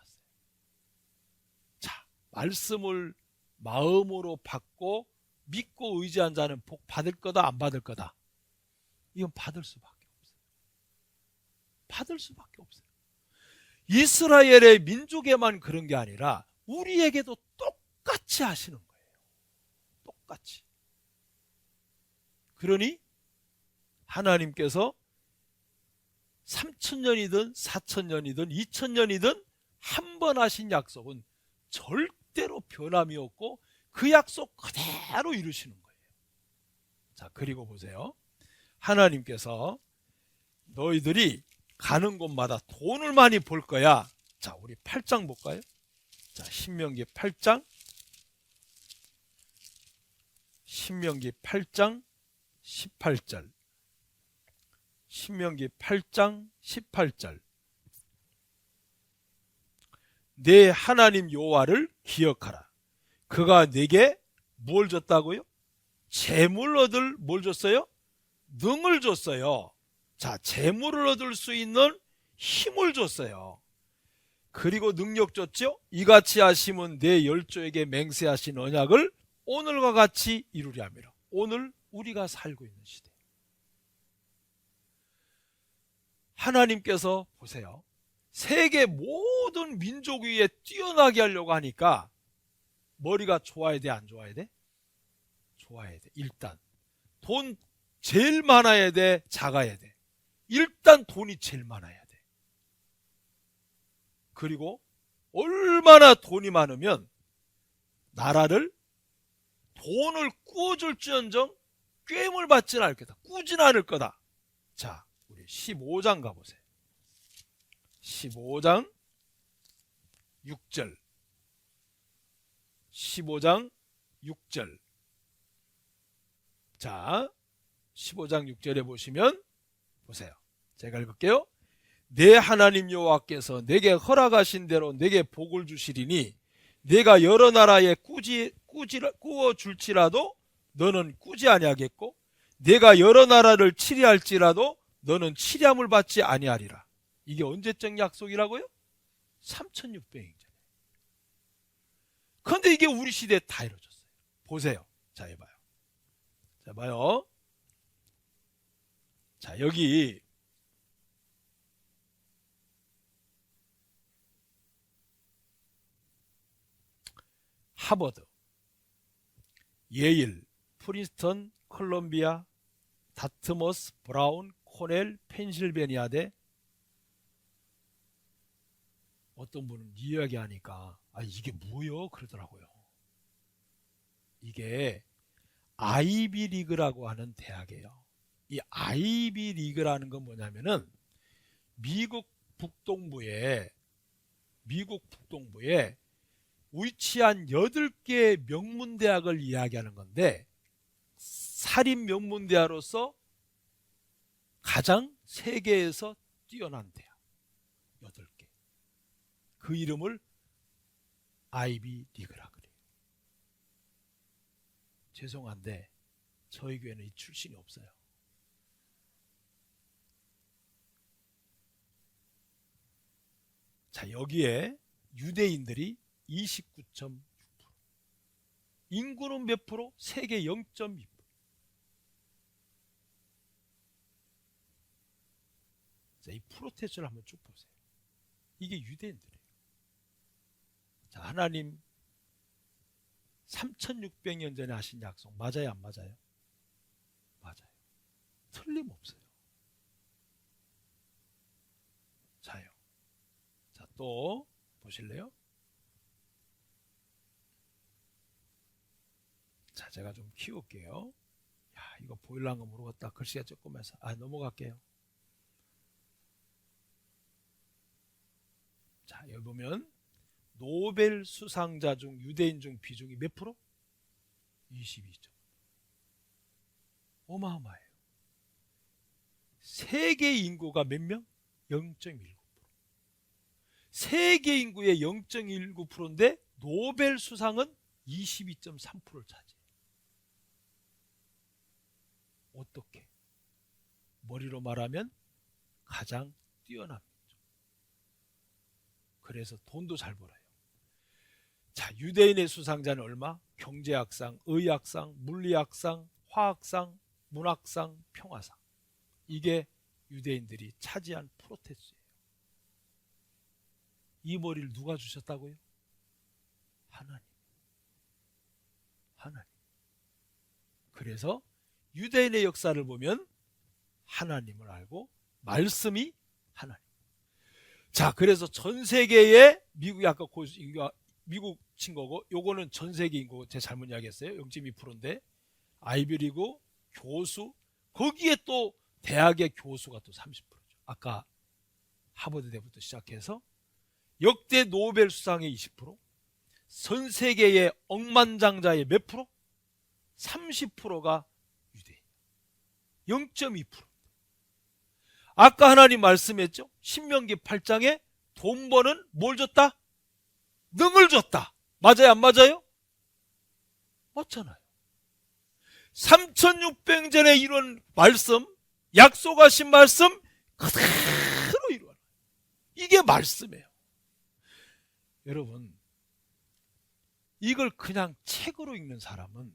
자, 말씀을 마음으로 받고 믿고 의지한 자는 복 받을 거다 안 받을 거다? 이건 받을 수밖에 없어요. 받을 수밖에 없어요. 이스라엘의 민족에만 그런 게 아니라 우리에게도 똑같이 하시는 거예요. 똑같이. 그러니 하나님께서 3000년이든 4000년이든 2000년이든 한 번 하신 약속은 절대로 변함이 없고 그 약속 그대로 이루시는 거예요. 자, 그리고 보세요. 하나님께서 너희들이 가는 곳마다 돈을 많이 벌 거야. 자, 우리 8장 볼까요? 자, 신명기 8장 18절 신명기 8장 18절 내 하나님 여호와를 기억하라. 그가 내게 뭘 줬다고요? 재물 얻을 뭘 줬어요? 능을 줬어요. 자, 재물을 얻을 수 있는 힘을 줬어요. 그리고 능력 줬죠? 이같이 하시면 내 열조에게 맹세하신 언약을 오늘과 같이 이루려 함이라. 오늘 우리가 살고 있는 시대. 하나님께서 보세요. 세계 모든 민족 위에 뛰어나게 하려고 하니까 머리가 좋아야 돼, 안 좋아야 돼? 좋아야 돼. 일단 돈 제일 많아야 돼, 작아야 돼? 일단 돈이 제일 많아야 돼. 그리고 얼마나 돈이 많으면 나라를 돈을 꾸어줄지언정 꿰물 받지는 않을 거다. 꾸진 않을 거다. 자, 우리 15장 가보세요. 15장 6절 15장 6절 자, 15장 6절에 보시면 보세요. 제가 읽을게요. 내 하나님 여호와께서 내게 허락하신 대로 내게 복을 주시리니 내가 여러 나라에 꾸어 줄지라도 너는 꾸지 아니하겠고 내가 여러 나라를 치리할지라도 너는 치리함을 받지 아니하리라. 이게 언제적 약속이라고요? 3600년 전에. 그런데 이게 우리 시대에 다 이루어졌어요. 보세요. 자, 해봐요. 자, 봐요. 자, 여기 하버드, 예일, 프린스턴, 콜롬비아, 다트머스, 브라운, 코넬, 펜실베니아대. 어떤 분은 이야기하니까 이게 뭐요? 그러더라고요. 이게 아이비리그라고 하는 대학이에요. 이 아이비리그라는 건 뭐냐면은 미국 북동부에 위치한 8개의 명문대학을 이야기하는 건데 사립 명문대학으로서 가장 세계에서 뛰어난 대학 8개. 그 이름을 아이비리그라 그래요. 죄송한데 저희 교회는 이 출신이 없어요. 자, 여기에 유대인들이 29.6%. 인구는 몇 프로? 세계 0.2%. 자, 이 프로테스트를 한번 쭉 보세요. 이게 유대인들이에요. 자, 하나님 3600년 전에 하신 약속 맞아요, 안 맞아요? 맞아요. 틀림없어요. 자요. 자, 또 보실래요? 자, 제가 좀 키울게요. 야, 이거 보일란 거 모르겠다. 글씨가 조금해서. 넘어갈게요. 자, 여기 보면 노벨 수상자 중 유대인 중 비중이 몇 프로? 22점. 어마어마해요. 세계 인구가 몇 명? 0.19%. 세계 인구의 0.19%인데 노벨 수상은 22.3%를 차지해요. 어떻게? 머리로 말하면 가장 뛰어난 민족. 그래서 돈도 잘 벌어요. 자, 유대인의 수상자는 얼마? 경제학상, 의학상, 물리학상, 화학상, 문학상, 평화상. 이게 유대인들이 차지한 프로테스예요. 이 머리를 누가 주셨다고요? 하나님. 그래서 유대인의 역사를 보면 하나님을 알고 말씀이 하나님. 자, 그래서 전 세계에 미국이 아까 미국 친 거고 요거는 전 세계 인구 제 잘못 이야기했어요. 0.2%인데 아이비리그 교수 거기에 또 대학의 교수가 또 30%죠. 아까 하버드대부터 시작해서 역대 노벨 수상의 20%, 전 세계의 억만장자의 몇 프로? 30%가 유대인. 0.2%. 아까 하나님 말씀했죠? 신명기 8장에 돈 버는 뭘 줬다? 능을 줬다. 맞아요, 안 맞아요? 맞잖아요. 3600년 전에 이런 말씀, 약속하신 말씀 그대로 이루어요. 이게 말씀이에요. 여러분, 이걸 그냥 책으로 읽는 사람은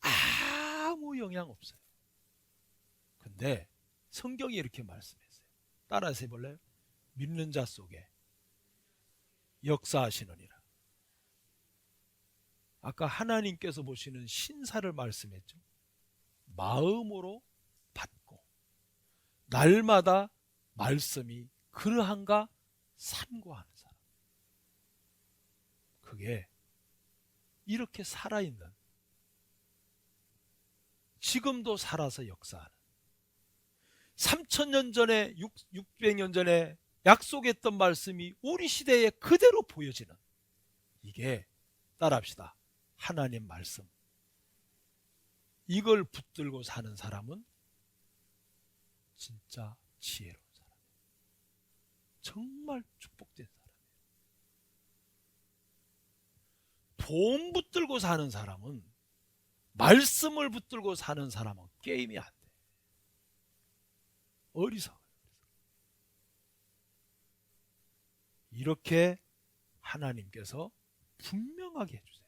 아무 영향 없어요. 근데 성경이 이렇게 말씀했어요. 따라서 해볼래요? 믿는 자 속에 역사하시느니라. 아까 하나님께서 보시는 신사를 말씀했죠. 마음으로 받고 날마다 말씀이 그러한가 삼고하는 사람. 그게 이렇게 살아있는, 지금도 살아서 역사하는 3000년 전에 600년 전에 약속했던 말씀이 우리 시대에 그대로 보여지는, 이게 따라합시다. 하나님 말씀. 이걸 붙들고 사는 사람은 진짜 지혜로운 사람이에요. 정말 축복된 사람이에요. 돈 붙들고 사는 사람은, 말씀을 붙들고 사는 사람은 게임이 안 돼. 어리석어요. 이렇게 하나님께서 분명하게 해주세요.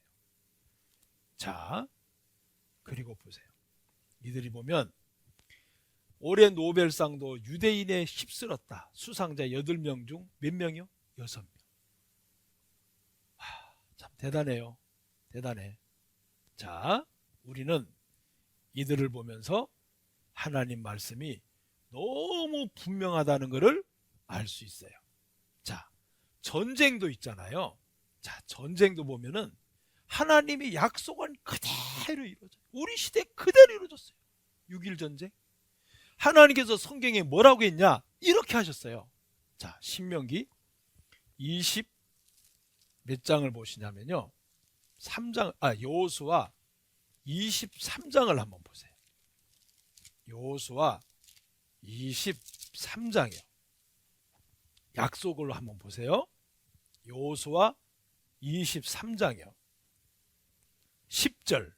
자, 그리고 보세요. 이들이 보면 올해 노벨상도 유대인에 휩쓸었다. 수상자 8명 중 몇 명이요? 6명. 참 대단해요. 대단해. 자, 우리는 이들을 보면서 하나님 말씀이 너무 분명하다는 것을 알 수 있어요. 자, 전쟁도 있잖아요. 자, 전쟁도 보면은 하나님이 약속은 그대로 이루어져요. 우리 시대 그대로 이루어졌어요. 6.1 전쟁. 하나님께서 성경에 뭐라고 했냐? 이렇게 하셨어요. 자, 신명기 20 몇 장을 보시냐면요. 여호수아 23장을 한번 보세요. 여호수아 23장이요. 약속을 한번 보세요. 여호수아 23장이요. 10절.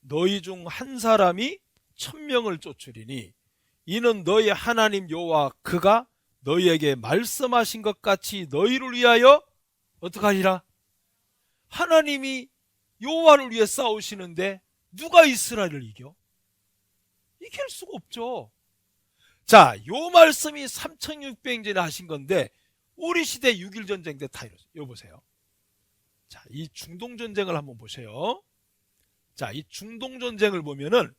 너희 중 한 사람이 1000명을 쫓으리니 이는 너희 하나님 여호와 그가 너희에게 말씀하신 것 같이 너희를 위하여 어떡하리라? 하나님이 여호와를 위해 싸우시는데 누가 이스라엘을 이겨? 이길 수가 없죠. 자, 요 말씀이 3600년 전에 하신 건데 우리 시대 6.1 전쟁 때 다 이뤘어요. 이거 보세요. 자, 이 중동 전쟁을 한번 보세요. 자, 이 중동 전쟁을 보면은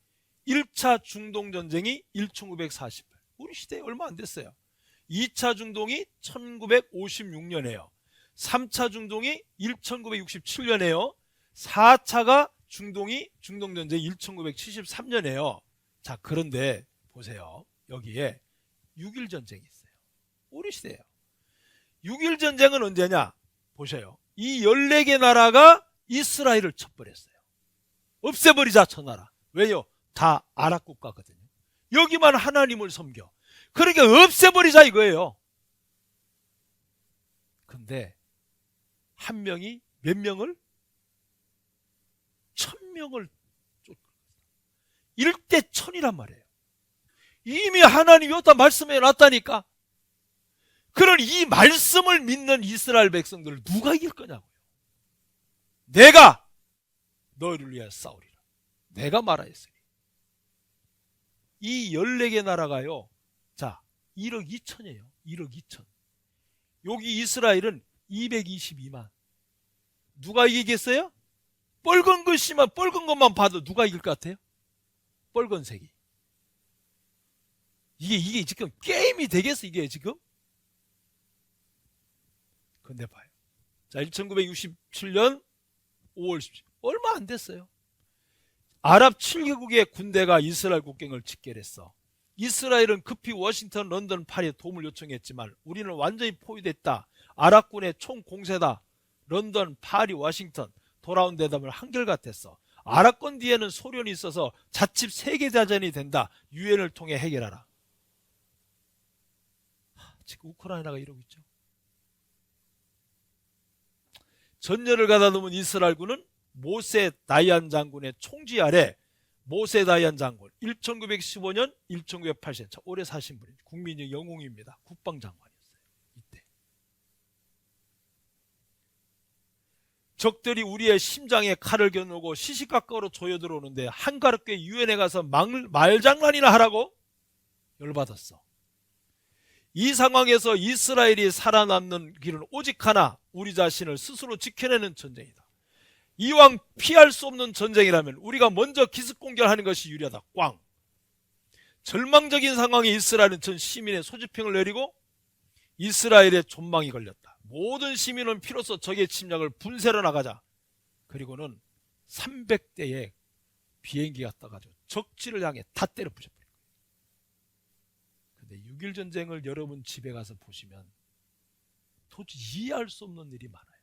1차 중동 전쟁이 1948. 우리 시대에 얼마 안 됐어요. 2차 중동이 1956년에요. 3차 중동이 1967년에요. 4차가 중동전쟁이 1973년에요. 자, 그런데 보세요. 여기에 6.1 전쟁이 있어요. 우리 시대예요. 6.1 전쟁은 언제냐? 보셔요. 이 14개 나라가 이스라엘을 쳐버렸어요. 없애버리자, 저 나라. 왜요? 다 아랍 국가거든요. 여기만 하나님을 섬겨. 그러니까 없애버리자 이거예요. 근데 한 명이 몇 명을? 1000명을 쫓고 1대 1000이란 말이에요. 이미 하나님이 여기다 말씀해 놨다니까. 그런 이 말씀을 믿는 이스라엘 백성들을 누가 이길 거냐고요. 내가 너희를 위하여 싸우리라. 내가 말하였으니. 이 14개 나라가요. 자, 1억 2천이에요. 1억 2천. 여기 이스라엘은 222만. 누가 이기겠어요? 뻘건 글씨만, 뻘건 것만 봐도 누가 이길 것 같아요? 뻘건색이. 이게 지금 게임이 되겠어, 이게 지금? 근데 봐요. 자, 1967년 5월 17일. 얼마 안 됐어요. 아랍 7개국의 군대가 이스라엘 국경을 직결했어. 이스라엘은 급히 워싱턴, 런던, 파리에 도움을 요청했지만 우리는 완전히 포위됐다. 아랍군의 총 공세다. 런던, 파리, 워싱턴. 돌아온 대답을 한결같았어. 아랍권 뒤에는 소련이 있어서 자칫 세계대전이 된다. 유엔을 통해 해결하라. 지금 우크라이나가 이러고 있죠. 전열을 가다듬은 이스라엘군은 모세 다이안 장군의 총지 아래 모세 다이안 장군 1915년 1980년 오래 사신 분이 국민의 영웅입니다. 국방장관이었어요. 이때 적들이 우리의 심장에 칼을 겨누고 시시각각으로 조여들어오는데 한가롭게 유엔에 가서 말장난이나 하라고 열받았어. 이 상황에서 이스라엘이 살아남는 길은 오직 하나, 우리 자신을 스스로 지켜내는 전쟁이다. 이왕 피할 수 없는 전쟁이라면 우리가 먼저 기습공격하는 것이 유리하다. 꽝. 절망적인 상황에 이스라엘은 전 시민의 소집행을 내리고 이스라엘의 존망이 걸렸다. 모든 시민은 피로써 적의 침략을 분쇄로 나가자. 그리고는 300대의 비행기가 떠가지고 적지를 향해 다 때려 부셔버린 거예요. 근데 6.1 전쟁을 여러분 집에 가서 보시면 도저히 이해할 수 없는 일이 많아요.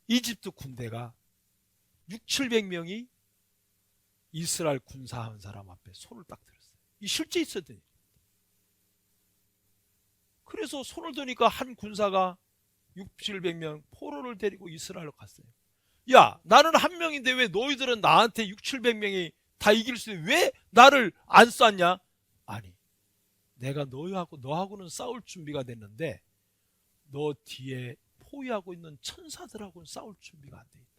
이집트 군대가 600~700명이 이스라엘 군사 한 사람 앞에 손을 딱 들었어요. 이 실제 있었던 일. 그래서 손을 드니까 한 군사가 700명 포로를 데리고 이스라엘로 갔어요. 야, 나는 한 명인데 왜 너희들은 나한테 700명이 다 이길 수 있는데 왜 나를 안 쐈냐? 아니, 내가 너하고는 싸울 준비가 됐는데 너 뒤에 포위하고 있는 천사들하고는 싸울 준비가 안 돼 있다.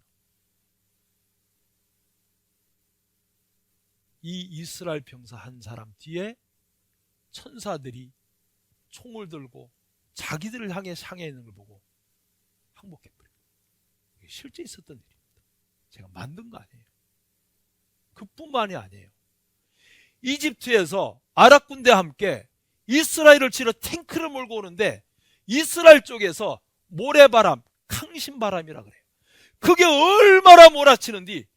이 이스라엘 병사 한 사람 뒤에 천사들이 총을 들고 자기들을 향해 있는 걸 보고 항복해버려요. 이게 실제 있었던 일입니다. 제가 만든 거 아니에요. 그뿐만이 아니에요. 이집트에서 아랍 군대와 함께 이스라엘을 치러 탱크를 몰고 오는데 이스라엘 쪽에서 모래바람, 강신바람이라 그래요. 그게 얼마나 몰아치는지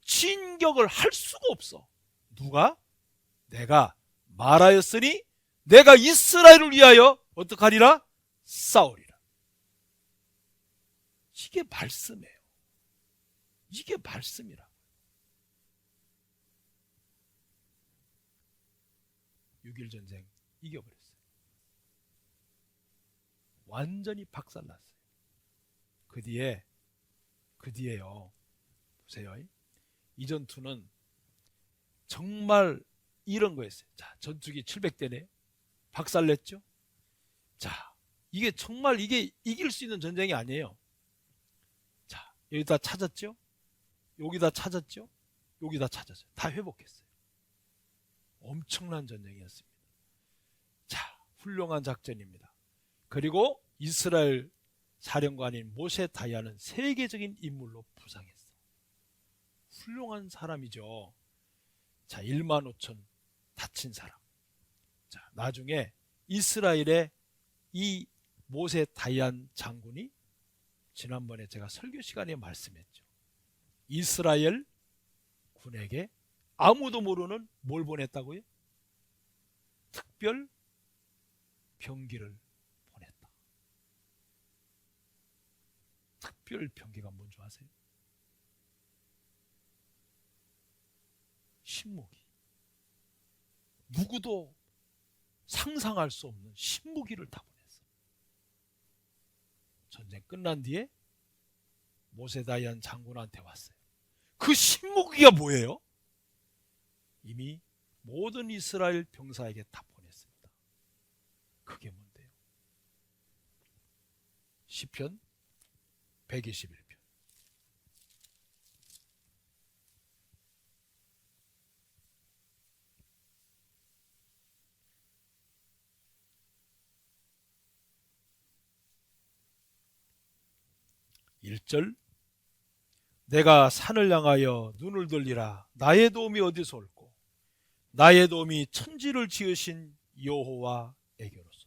진격을 할 수가 없어. 누가? 내가 말하였으니 내가 이스라엘을 위하여 어떡하리라? 싸우리라. 이게 말씀이에요. 이게 말씀이라. 6.1 전쟁 이겨버렸어요. 완전히 박살났어요. 그 뒤에요. 보세요. 이 전투는 정말 이런 거였어요. 자, 전투기 700대네. 박살냈죠? 자, 이게 정말 이게 이길 수 있는 전쟁이 아니에요. 자, 여기다 찾았죠? 여기다 찾았죠? 여기다 찾았어요. 다 회복했어요. 엄청난 전쟁이었습니다. 자, 훌륭한 작전입니다. 그리고 이스라엘 사령관인 모세 다야는 세계적인 인물로 부상했어. 훌륭한 사람이죠. 자, 1만 5천 다친 사람. 자, 나중에 이스라엘의 이 모세 다얀 장군이 지난번에 제가 설교 시간에 말씀했죠. 이스라엘 군에게 아무도 모르는 뭘 보냈다고요? 특별 병기를 보냈다. 특별 병기가 뭔지 아세요? 신무기. 누구도 상상할 수 없는 신무기를 다 보냈어. 전쟁 끝난 뒤에 모세다이안 장군한테 왔어요. 그 신무기가 뭐예요? 이미 모든 이스라엘 병사에게 다 보냈습니다. 그게 뭔데요? 시편 121편. (1절) 내가 산을 향하여 눈을 돌리라. 나의 도움이 어디서 올꼬? 나의 도움이 천지를 지으신 여호와에게로서.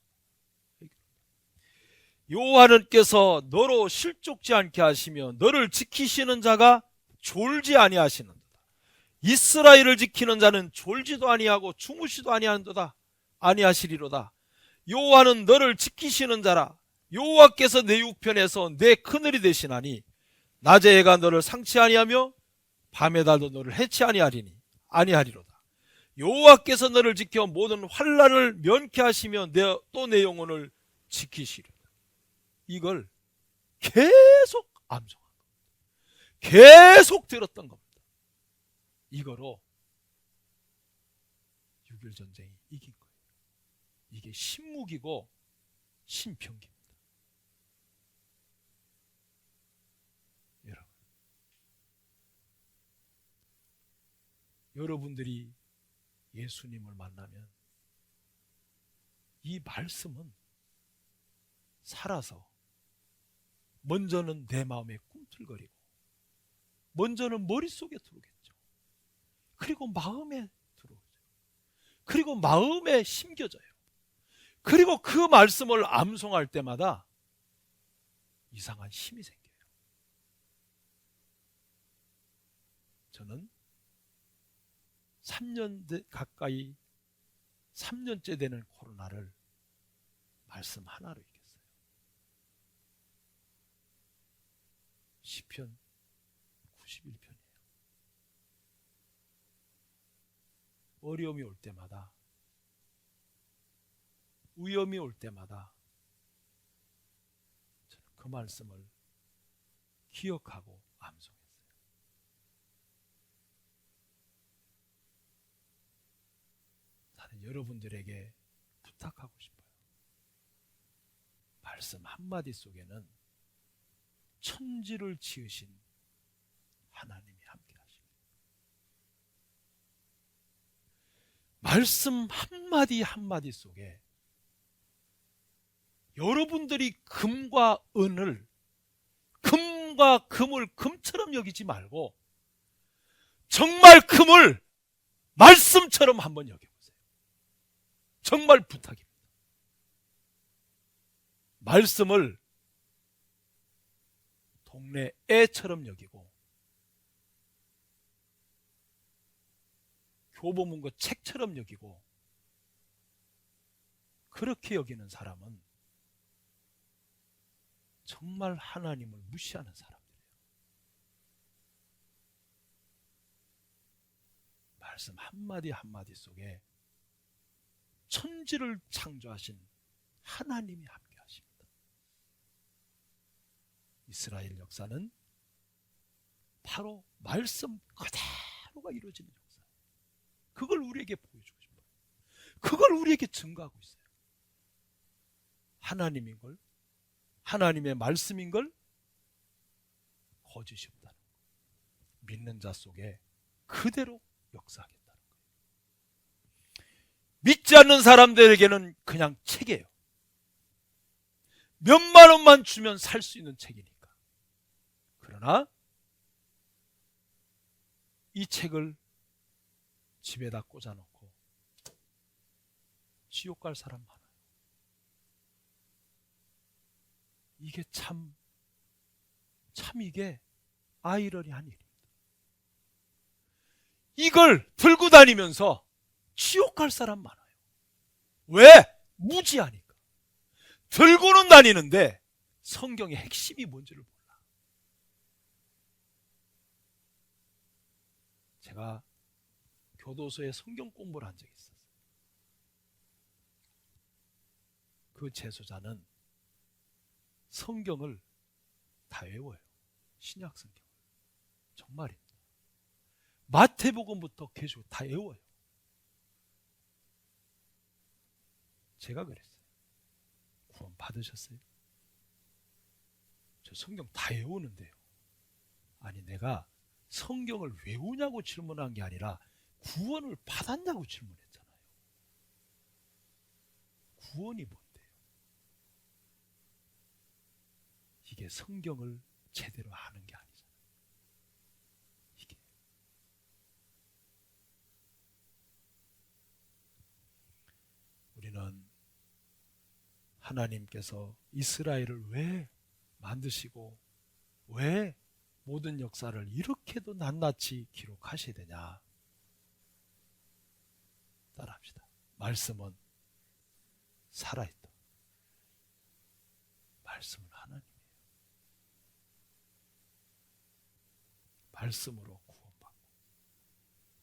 여호와께서 너로 실족지 않게 하시며 너를 지키시는 자가 졸지 아니하시는도다. 이스라엘을 지키는 자는 졸지도 아니하고 주무시도 아니하시리로다. 여호와는 너를 지키시는 자라. 여호와께서 내 우편에서 내 그늘이 되시나니 낮에 해가 너를 상치 아니하며 밤의 달도 너를 해치 아니하리로다. 여호와께서 너를 지켜 모든 환난을 면케 하시며 또 내 영혼을 지키시리로다. 이걸 계속 암송한 겁니다. 계속 들었던 겁니다. 이거로 6.1 전쟁이 이긴 거예요. 이게 신무기고 신병기입니다. 여러분들이 예수님을 만나면 이 말씀은 살아서 먼저는 내 마음에 꿈틀거리고 먼저는 머릿속에 들어오겠죠. 그리고 마음에 들어오죠. 그리고 마음에 심겨져요. 그리고 그 말씀을 암송할 때마다 이상한 힘이 생겨요. 저는 3년 가까이 3년째 되는 코로나를 말씀 하나로 이겼어요. 시편 91편이에요. 어려움이 올 때마다, 위험이 올 때마다 저는 그 그 말씀을 기억하고 암송했어요. 나는 여러분들에게 부탁하고 싶어요. 말씀 한마디 속에는 천지를 지으신 하나님이 함께 하십니다. 말씀 한마디 한마디 속에 여러분들이 금과 금을 금처럼 여기지 말고 정말 금을 말씀처럼 한번 여겨보세요. 정말 부탁입니다. 말씀을 동네 애처럼 여기고 교보문고 책처럼 여기고 그렇게 여기는 사람은 정말 하나님을 무시하는 사람들이에요. 말씀 한마디 한마디 속에 천지를 창조하신 하나님이 함께 하십니다. 이스라엘 역사는 바로 말씀 그대로가 이루어지는 역사예요. 그걸 우리에게 보여주고 싶어요. 그걸 우리에게 증거하고 있어요. 하나님인 걸, 하나님의 말씀인 걸 거짓이 없다는 거. 믿는 자 속에 그대로 역사하겠다는 거예요. 믿지 않는 사람들에게는 그냥 책이에요. 몇만 원만 주면 살 수 있는 책이니까. 그러나 이 책을 집에다 꽂아놓고 지옥 갈 사람 많아요. 이게 참 이게 아이러니한 일입니다. 이걸 들고 다니면서 지옥 갈 사람 많아요. 왜? 무지하니까. 들고는 다니는데 성경의 핵심이 뭔지를 몰라. 제가 교도소에 성경 공부를 한 적이 있었어요. 그 재소자는 성경을 다 외워요. 신약 성경을. 정말입니다. 마태복음부터 계속 다 외워요. 제가 그랬어요. 구원 받으셨어요? 저 성경 다 외우는데요. 아니, 내가 성경을 외우냐고 질문한 게 아니라 구원을 받았냐고 질문했잖아요. 구원이 뭔데요? 이게 성경을 제대로 아는 게 아니잖아요. 이게 우리는 하나님께서 이스라엘을 왜 만드시고 왜 모든 역사를 이렇게도 낱낱이 기록하셔야 되냐? 따라합시다. 말씀은 살아있다. 말씀은 하나님이에요. 말씀으로 구원받고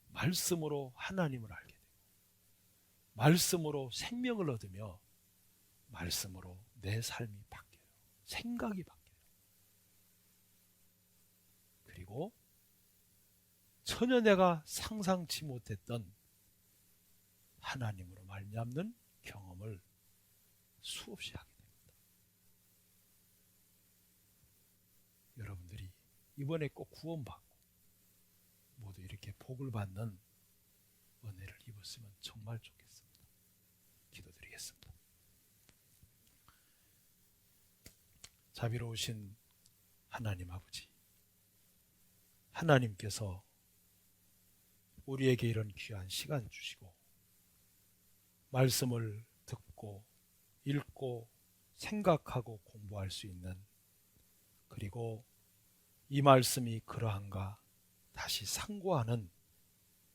말씀으로 하나님을 알게 되고 말씀으로 생명을 얻으며 말씀으로 내 삶이 바뀌어요. 생각이 바뀌어요. 그리고 전혀 내가 상상치 못했던 하나님으로 말미암는 경험을 수없이 하게 됩니다. 여러분들이 이번에 꼭 구원받고 모두 이렇게 복을 받는 은혜를 입었으면 정말 좋겠습니다. 기도드리겠습니다. 자비로우신 하나님 아버지, 하나님께서 우리에게 이런 귀한 시간 주시고 말씀을 듣고 읽고 생각하고 공부할 수 있는, 그리고 이 말씀이 그러한가 다시 상고하는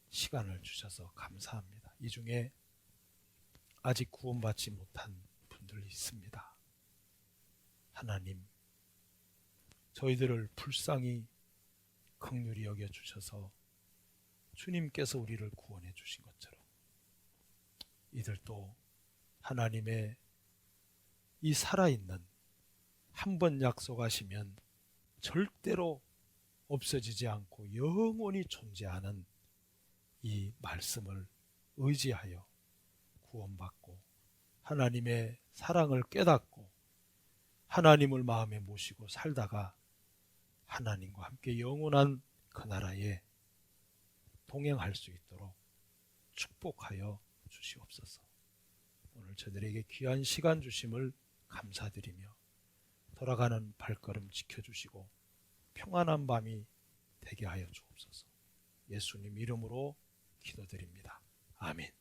시간을 주셔서 감사합니다. 이 중에 아직 구원받지 못한 분들이 있습니다. 하나님, 저희들을 불쌍히 긍휼히 여겨주셔서 주님께서 우리를 구원해 주신 것처럼 이들도 하나님의 이 살아있는 한 번 약속하시면 절대로 없어지지 않고 영원히 존재하는 이 말씀을 의지하여 구원받고 하나님의 사랑을 깨닫고 하나님을 마음에 모시고 살다가 하나님과 함께 영원한 그 나라에 동행할 수 있도록 축복하여 주시옵소서. 오늘 저들에게 귀한 시간 주심을 감사드리며 돌아가는 발걸음 지켜주시고 평안한 밤이 되게 하여 주옵소서. 예수님 이름으로 기도드립니다. 아멘.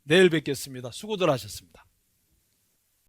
내일 뵙겠습니다. 수고들 하셨습니다.